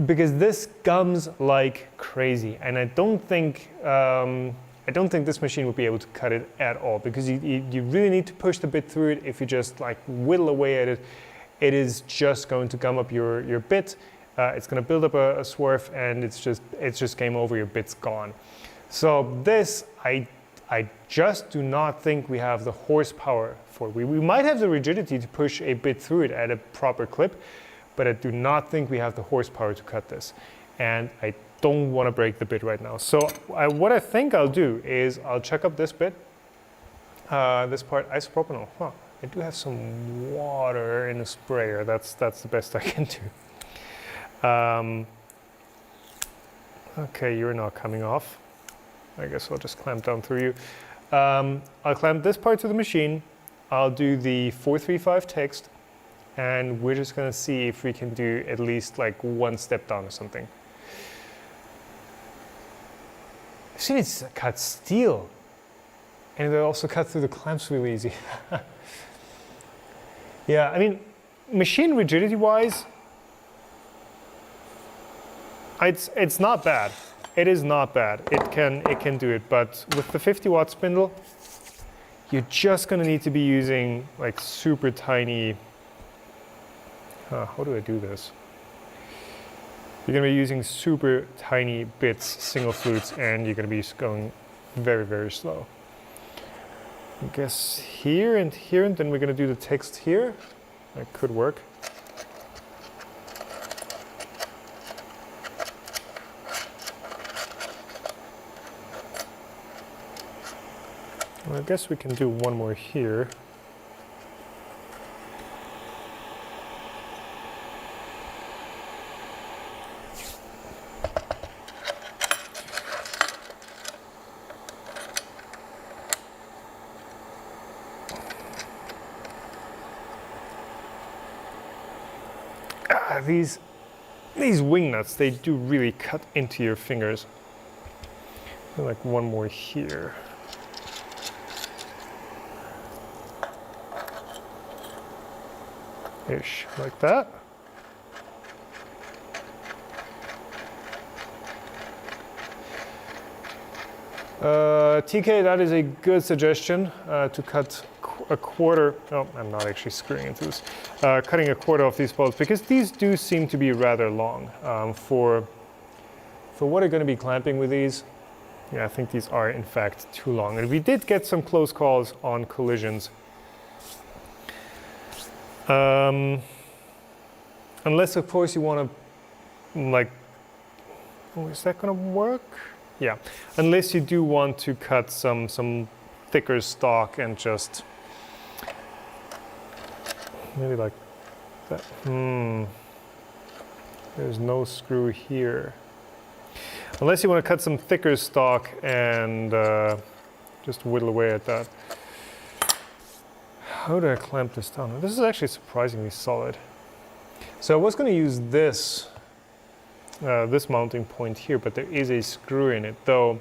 because this gums like crazy, and I don't think this machine would be able to cut it at all, because you really need to push the bit through it. If you just like whittle away at it, it is just going to gum up your bit. It's going to build up a swerve, and it's just game over. Your bit's gone. So this, I just do not think we have the horsepower for it. We might have the rigidity to push a bit through it at a proper clip, but I do not think we have the horsepower to cut this. And I don't want to break the bit right now. So what I think I'll do is I'll check up this bit, this part, isopropanol. Huh, I do have some water in a sprayer. That's the best I can do. Okay, you're not coming off. I guess I'll just clamp down through you. I'll clamp this part to the machine. I'll do the 435 text, and we're just gonna see if we can do at least like 1 step down or something. I've seen it cut steel, and it also cut through the clamps really easy. Yeah, I mean, machine rigidity wise, it's not bad. It is not bad. It can do it, but with the 50-watt spindle, you're just gonna need to be using like super tiny. How do I do this? You're gonna be using super tiny bits, single flutes, and you're gonna be going very, very slow. I guess here, and then we're gonna do the text here. That could work. Well, I guess we can do one more here. These wing nuts, they do really cut into your fingers. Like one more here. Ish, like that. TK, that is a good suggestion, to cut a 1/4. Oh, I'm not actually screwing into this. Cutting a 1/4 of these bolts, because these do seem to be rather long for what are going to be clamping with these. Yeah, I think these are in fact too long, and we did get some close calls on collisions. Unless, of course, you want to, like, oh, is that going to work? Yeah, unless you do want to cut some thicker stock and just maybe like that. There's no screw here. Unless you want to cut some thicker stock and just whittle away at that. How do I clamp this down? This is actually surprisingly solid. So I was going to use this mounting point here, but there is a screw in it. Though,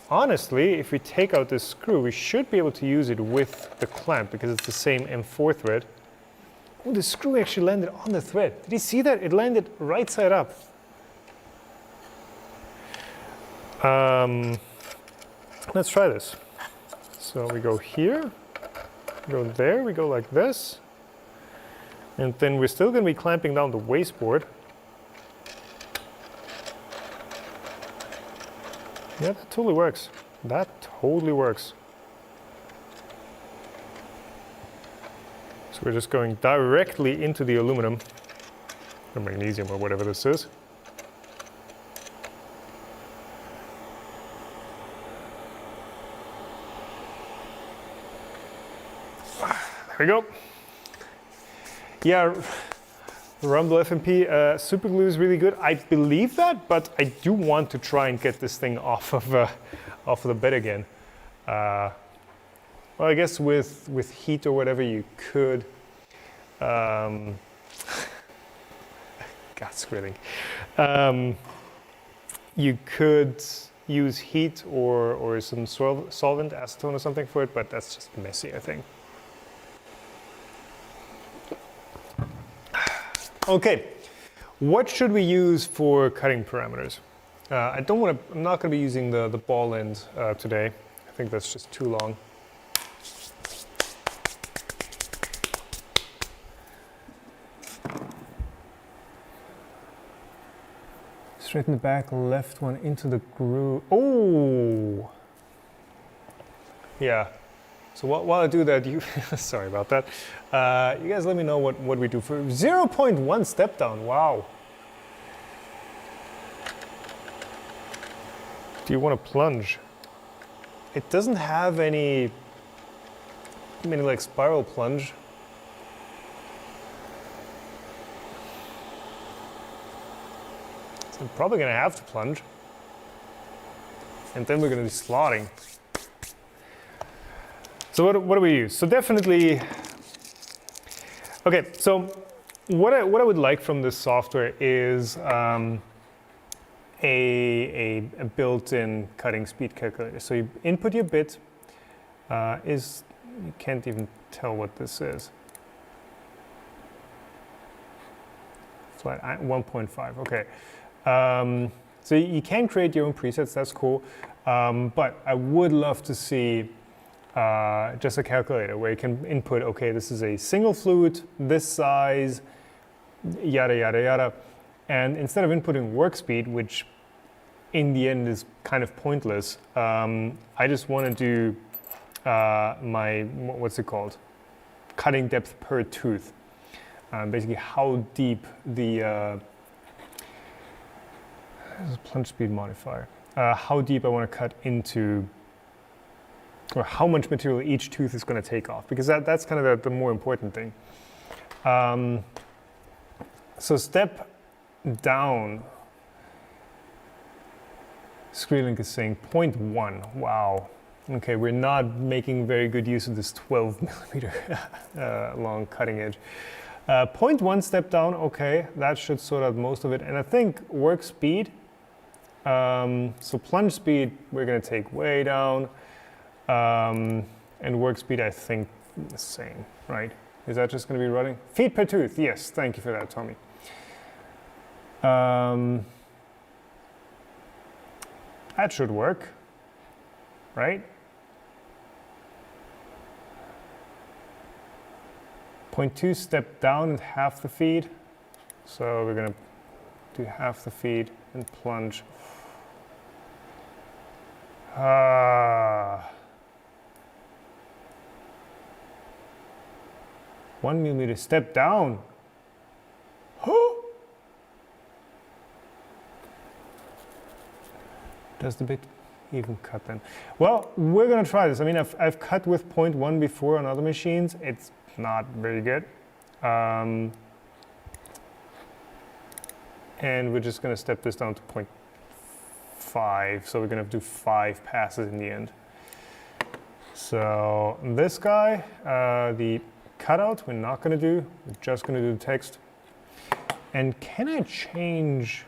honestly, if we take out this screw, we should be able to use it with the clamp, because it's the same M4 thread. Oh, the screw actually landed on the thread. Did you see that? It landed right side up. Let's try this. So we go here, go there, we go like this. And then we're still going to be clamping down the wasteboard. Yeah, that totally works. That totally works. So we're just going directly into the aluminum, or magnesium, or whatever this is. There we go. Yeah, Rumble FMP super glue is really good. I believe that, but I do want to try and get this thing off of the bed again. Well, I guess with heat or whatever you could. God, squirting. You could use heat or some solvent, acetone or something for it, but that's just messy, I think. Okay, what should we use for cutting parameters? I'm not going to be using the ball end today. I think that's just too long. Straighten the back left one into the groove. Oh! Yeah. So while I do that, you sorry about that. You guys let me know what we do for 0.1 step down. Wow. Do you want to plunge? It doesn't have any like spiral plunge. So I'm probably going to have to plunge. And then we're going to be slotting. So what do we use? So definitely, okay, so what I would like from this software is a built-in cutting speed calculator. So you input your bit, you can't even tell what this is. Flat 1.5, okay. So you can create your own presets, that's cool. But I would love to see just a calculator where you can input, okay, this is a single flute, this size, yada, yada, yada. And instead of inputting work speed, which in the end is kind of pointless, I just want to do my, what's it called? Cutting depth per tooth. Basically how deep the, there's a plunge speed modifier. How deep I want to cut into, or how much material each tooth is going to take off, because that's kind of the more important thing. So step down, Screelink is saying 0.1, wow. Okay, we're not making very good use of this 12 millimeter long cutting edge. 0.1 step down, okay, that should sort out most of it. And I think work speed, so plunge speed, we're going to take way down. And work speed, I think, the same, right? Is that just going to be running? Feet per tooth, yes, thank you for that, Tommy. That should work, right? 0.2 step down at half the feed. So we're going to do half the feed and plunge. 1 millimeter step down. Does the bit even cut then? Well, we're gonna try this. I mean, I've cut with 0.1 before on other machines. It's not very good. And we're just gonna step this down to 0.5. So we're gonna do 5 passes in the end. So this guy, the cutout, we're not gonna do. We're just gonna do the text. And can I change?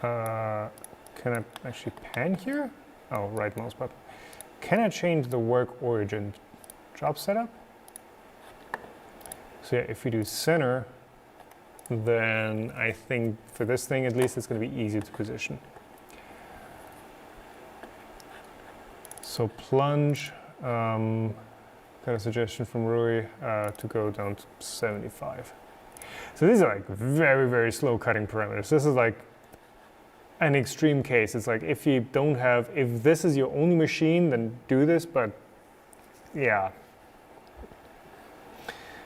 Can I actually pan here? Oh, right mouse button. Can I change the work origin job setup? So yeah, if we do center, then I think for this thing at least it's going to be easy to position. So plunge, got a suggestion from Rui to go down to 75. So these are like very, very slow cutting parameters. This is like an extreme case. It's like if you don't have, if this is your only machine, then do this, but yeah.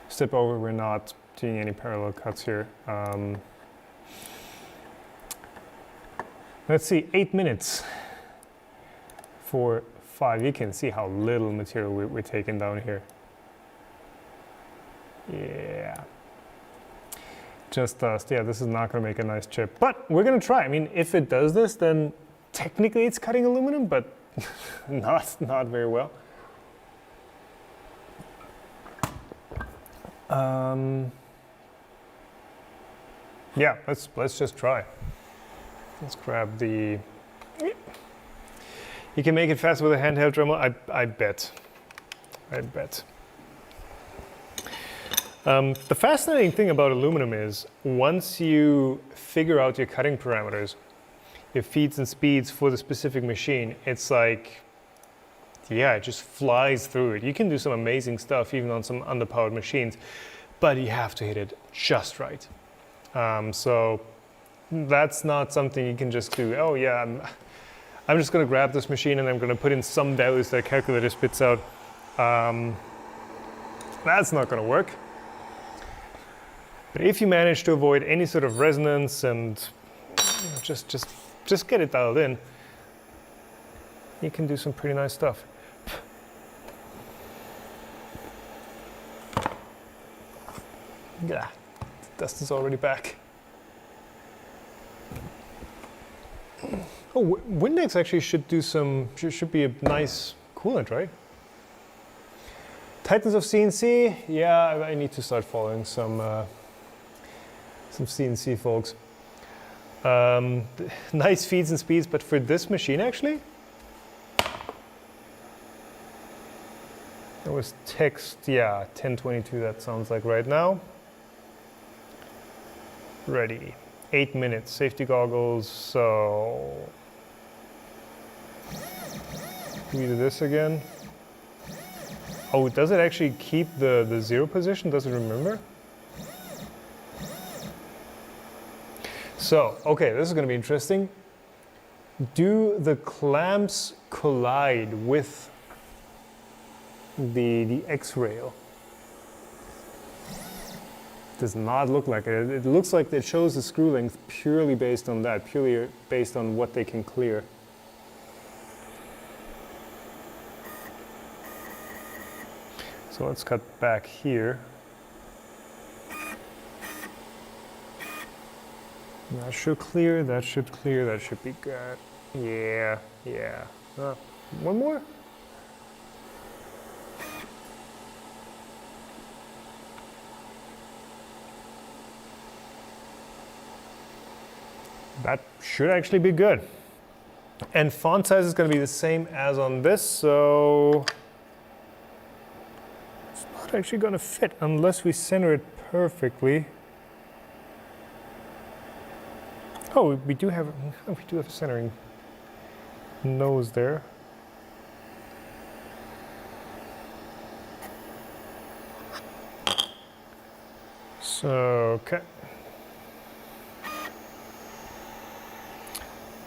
Step over, we're not doing any parallel cuts here. Let's see, 8 minutes for 5. You can see how little material we're taking down here. Yeah. Just dust. Yeah, this is not going to make a nice chip, but we're going to try. I mean, if it does this, then technically it's cutting aluminum, but not very well. Yeah, let's just try. Let's grab the. You can make it faster with a handheld Dremel. I bet. The fascinating thing about aluminum is once you figure out your cutting parameters, your feeds and speeds for the specific machine, it's like, yeah, it just flies through it. You can do some amazing stuff even on some underpowered machines, but you have to hit it just right. So that's not something you can just do. Oh yeah, I'm just going to grab this machine and I'm going to put in some values that calculator spits out. That's not going to work. But if you manage to avoid any sort of resonance and just get it dialed in, you can do some pretty nice stuff. Yeah, the dust is already back. Oh, Windex actually should do some, should be a nice coolant, right? Titans of CNC, yeah, I need to start following some CNC folks. Nice feeds and speeds, but for this machine actually, it was text, yeah, 1022, that sounds like right now. Ready, 8 minutes, safety goggles, so. Do we do this again? Oh, does it actually keep the 0 position? Does it remember? So, okay, this is going to be interesting. Do the clamps collide with the X-rail? Does not look like it. It looks like it shows the screw length purely based on that, purely based on what they can clear. So let's cut back here. That should clear, that should clear, that should be good. Yeah. One more? That should actually be good. And font size is going to be the same as on this, so it's not actually going to fit unless we center it perfectly. Oh, we do have a centering nose there. So, okay.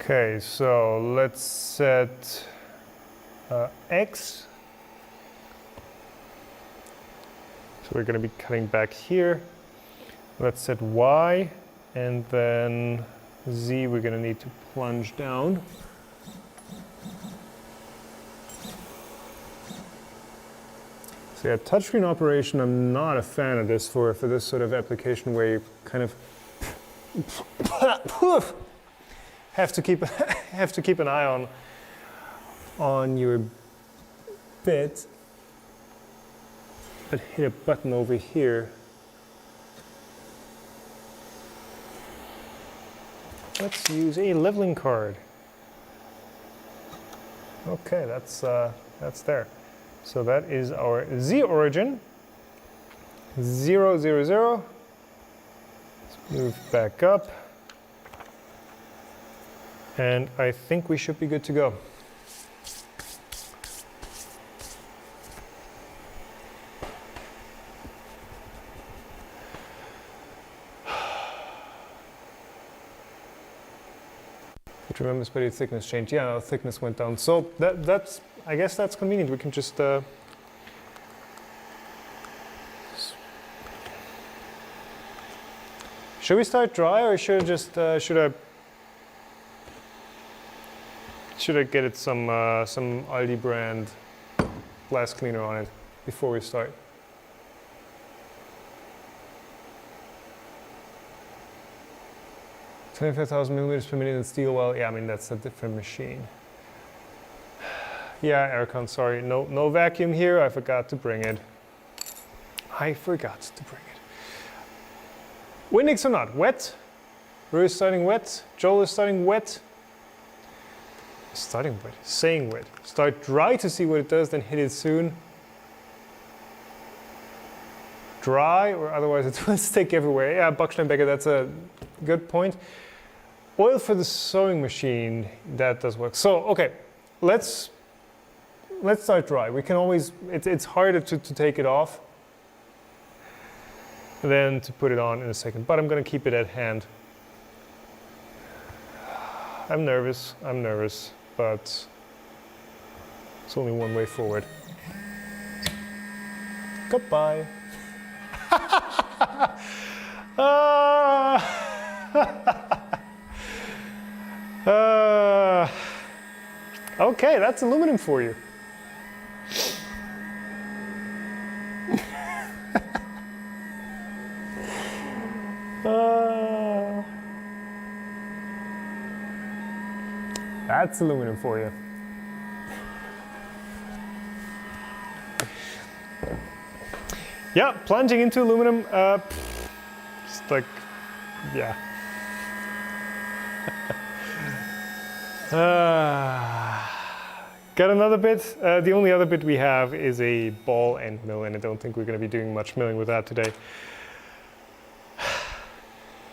Okay, so let's set X. So we're going to be cutting back here. Let's set Y, and then Z we're going to need to plunge down. So yeah, touchscreen operation, I'm not a fan of this for this sort of application where you kind of have to keep an eye on your bit, but hit a button over here. Let's use a leveling card. Okay, that's there. So that is our Z origin. 0, 0, 0. Let's move back up. And I think we should be good to go. It remembers by the thickness change. Yeah, no, thickness went down. So that's, I guess that's convenient. We can just should we start dry, or should I just should I get it some Aldi brand glass cleaner on it before we start? 25,000 millimeters per minute in steel. Well, yeah, I mean that's a different machine. Yeah, aircon. Sorry, no vacuum here. I forgot to bring it. Windix or not? Wet. Rue is starting wet. Joel is starting wet. Starting wet. Saying wet. Start dry to see what it does, then hit it soon. Dry, or otherwise it will stick everywhere. Yeah, Bucksteinbecker, that's a good point. Oil for the sewing machine, that does work. So, okay, let's start dry. We can always, it's harder to take it off than to put it on in a second, but I'm gonna keep it at hand. I'm nervous, but it's only one way forward. Goodbye. Okay, that's aluminum for you. That's aluminum for you. Yeah, plunging into aluminum, just like, yeah. Got another bit. The only other bit we have is a ball end mill, and I don't think we're going to be doing much milling with that today.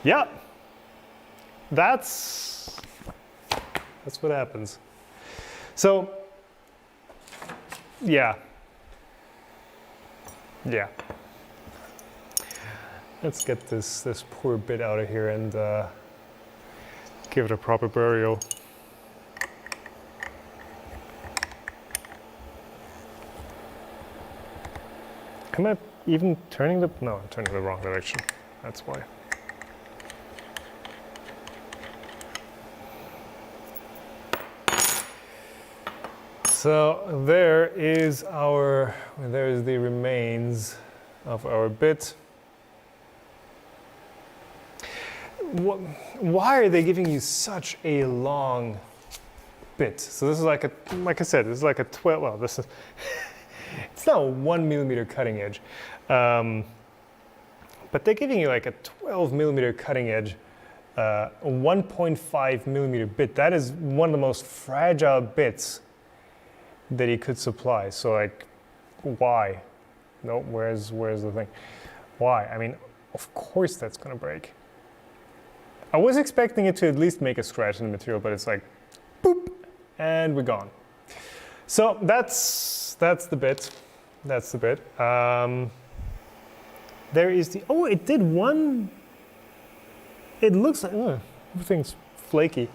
Yeah, that's what happens. So, yeah. Let's get this poor bit out of here and give it a proper burial. Am I even turning the... No, I'm turning the wrong direction. That's why. So there's the remains of our bit. Why are they giving you such a long bit? So this is like I said, this is like a 12, well, this is, it's not a 1 millimeter cutting edge. But they're giving you like a 12 millimeter cutting edge, a 1.5 millimeter bit. That is one of the most fragile bits that he could supply. So like, why? No, where's the thing? Why? I mean, of course that's gonna break. I was expecting it to at least make a scratch in the material, but it's like, boop, and we're gone. So that's the bit. That's the bit. There is the, oh, it did one, it looks like, oh, everything's flaky.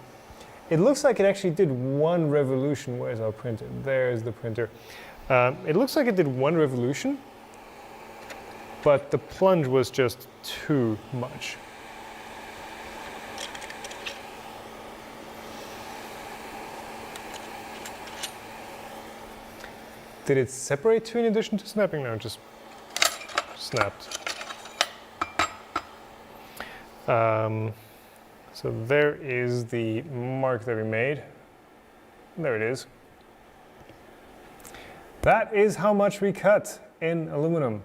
It looks like it actually did one revolution. Where's our printer? There's the printer. It looks like it did one revolution, but the plunge was just too much. Did it separate too in addition to snapping? No, it just snapped. So there is the mark that we made. There it is. That is how much we cut in aluminum.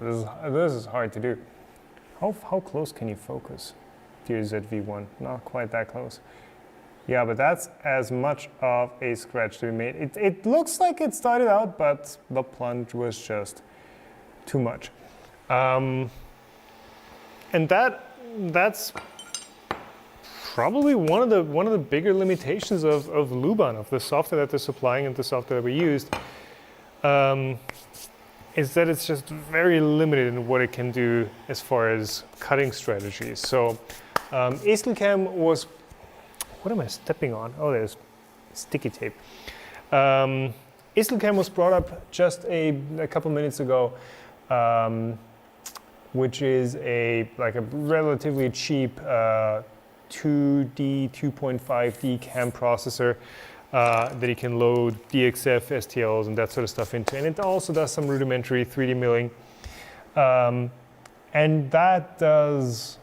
This is hard to do. How close can you focus? Dear ZV1, not quite that close. Yeah, but that's as much of a scratch that we made. It looks like it started out, but the plunge was just too much. And that's probably one of the bigger limitations of Luban, of the software that they're supplying and the software that we used, is that it's just very limited in what it can do as far as cutting strategies. So Eselcam was, what am I stepping on? Oh, there's sticky tape. Eselcam was brought up just a couple minutes ago, which is like a relatively cheap 2D, 2.5D cam processor that you can load DXF, STLs, and that sort of stuff into. And it also does some rudimentary 3D milling. And that does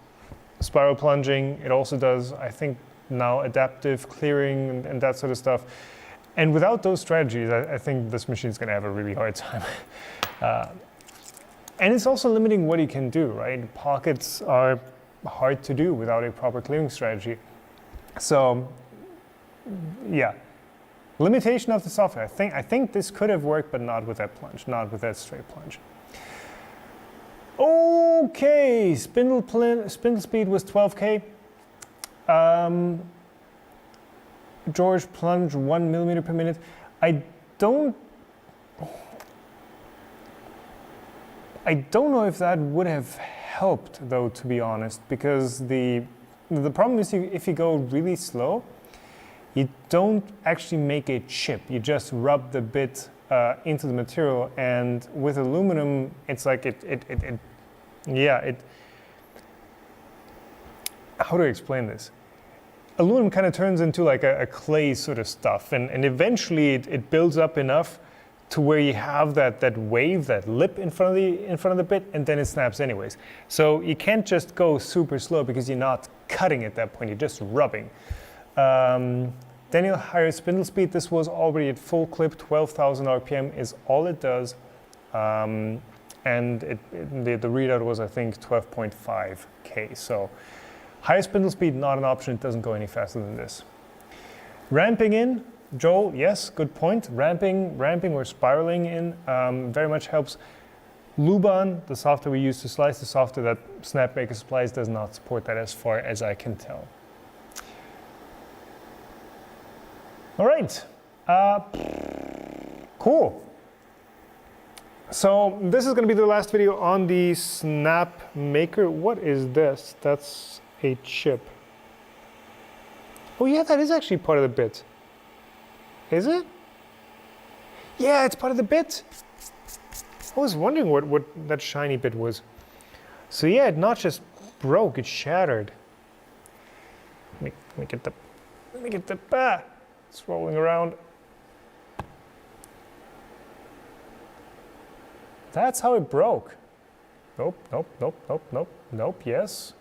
spiral plunging. It also does, I think, now adaptive clearing and that sort of stuff. And without those strategies, I think this machine is going to have a really hard time. And it's also limiting what you can do, right? Pockets are hard to do without a proper clearing strategy. So, yeah, limitation of the software. I think this could have worked, but not with that plunge, not with that straight plunge. Okay, spindle speed was 12K. George plunge 1 millimeter per minute. I don't know if that would have helped, though, to be honest, because the problem is if you go really slow, you don't actually make a chip. You just rub the bit into the material, and with aluminum, it's like how do I explain this? Aluminum kind of turns into like a clay sort of stuff, and eventually it builds up enough to where you have that wave, that lip in front of the bit, and then it snaps anyways. So you can't just go super slow because you're not cutting at that point, you're just rubbing. Daniel, higher spindle speed. This was already at full clip, 12,000 RPM is all it does. And the readout was, I think, 12.5K. So higher spindle speed, not an option. It doesn't go any faster than this. Ramping in, Joel, yes, good point. Ramping or spiraling in very much helps. Luban, the software we use to slice, the software that Snapmaker supplies, does not support that as far as I can tell. All right, cool. So this is going to be the last video on the Snapmaker. What is this? That's a chip. Oh yeah, that is actually part of the bit. Is it? Yeah, it's part of the bit. I was wondering what that shiny bit was. So yeah, it not just broke, it shattered. Let me get the it's rolling around. That's how it broke. Nope. Yes,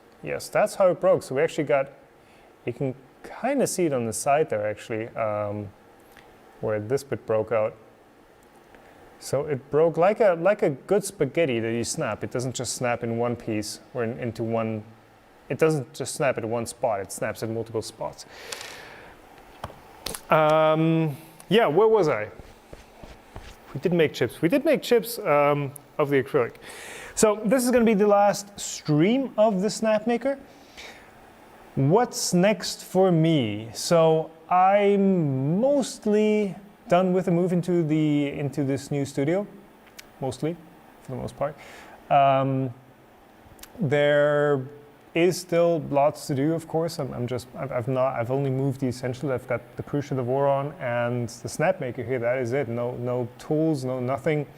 that's how it broke. So we actually got, you can kind of see it on the side there actually, where this bit broke out. So it broke like a good spaghetti that you snap. It doesn't just snap in one piece or into one. It doesn't just snap at one spot. It snaps at multiple spots. Yeah, where was I? We did make chips. We did make chips of the acrylic. So this is going to be the last stream of the Snapmaker. What's next for me? So I'm mostly done with the move into this new studio, mostly, for the most part. There is still lots to do, of course. I've only moved the essentials. I've got the Prusa, the Voron, and the Snapmaker here. That is it. No tools, no nothing.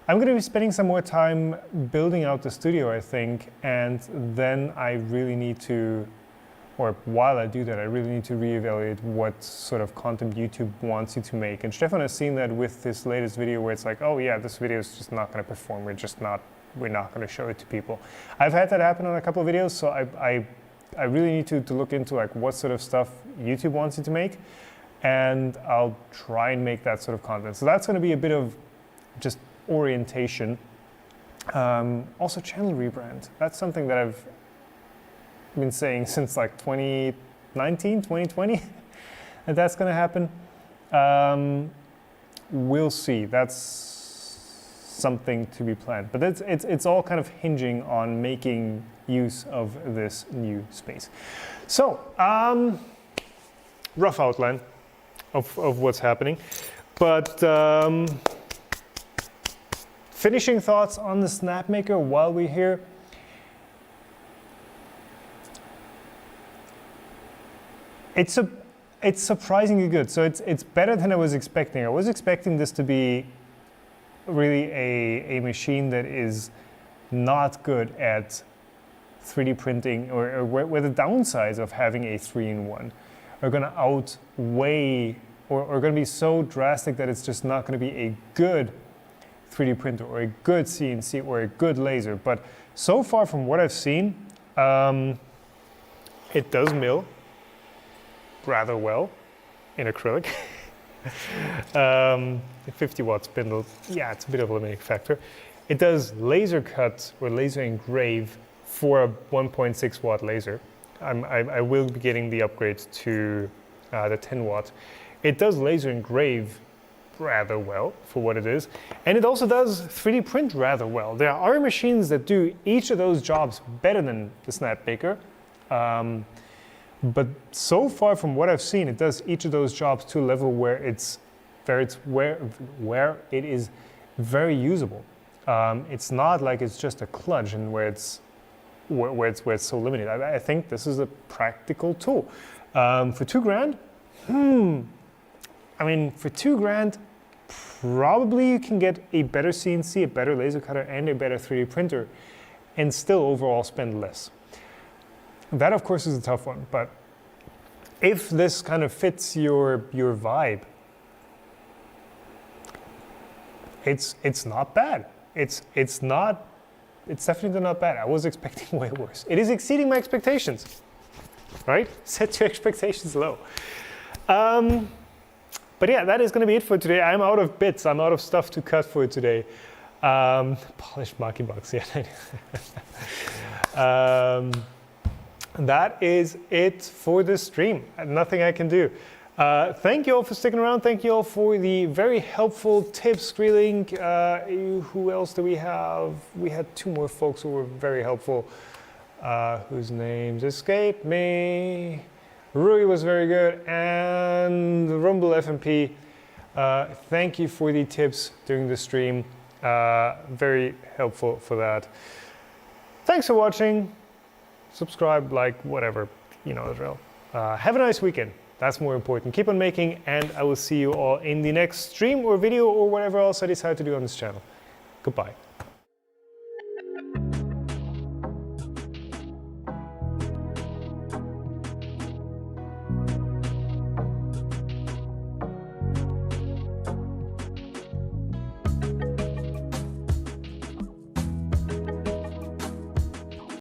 I'm going to be spending some more time building out the studio, I think, and then I really need to, or while I do that, I really need to reevaluate what sort of content YouTube wants you to make. And Stefan has seen that with this latest video where it's like, oh yeah, this video is just not going to perform. We're not going to show it to people. I've had that happen on a couple of videos, so I really need to look into like what sort of stuff YouTube wants you to make, and I'll try and make that sort of content. So that's going to be a bit of just orientation. Also channel rebrand. That's something that I've been saying since like 2019, 2020, and that's going to happen. We'll see. That's something to be planned, but it's all kind of hinging on making use of this new space. So rough outline of what's happening, but finishing thoughts on the Snapmaker while we're here. It's surprisingly good. So it's better than I was expecting. I was expecting this to be really a machine that is not good at 3D printing, or where the downsides of having a 3-in-1 are going to outweigh or are going to be so drastic that it's just not going to be a good 3D printer or a good CNC or a good laser. But so far from what I've seen, it does mill rather well in acrylic. 50 watt spindle, yeah, it's a bit of a limiting factor. It does laser cut or laser engrave for a 1.6 watt laser. I will be getting the upgrade to the 10 watt. It does laser engrave rather well for what it is, and it also does 3D print rather well. There are machines that do each of those jobs better than the Snapmaker, but so far from what I've seen, it does each of those jobs to a level where it is very usable. It's not like it's just a kludge and where it's so limited. I think this is a practical tool. For $2,000, I mean, for $2,000, probably you can get a better CNC, a better laser cutter, and a better 3D printer, and still overall spend less. That, of course, is a tough one. But if this kind of fits your vibe, it's not bad. It's definitely not bad. I was expecting way worse. It is exceeding my expectations, right? Set your expectations low. But yeah, that is going to be it for today. I'm out of bits. I'm out of stuff to cut for today. Polished marking box, yeah. That is it for this stream. Nothing I can do. Thank you all for sticking around. Thank you all for the very helpful tips, Greelink. Who else do we have? We had 2 more folks who were very helpful, whose names escape me. Rui was very good, and Rumble FMP. Thank you for the tips during the stream. Very helpful for that. Thanks for watching. Subscribe, like, whatever. You know the drill. Have a nice weekend. That's more important. Keep on making, and I will see you all in the next stream or video or whatever else I decide to do on this channel. Goodbye.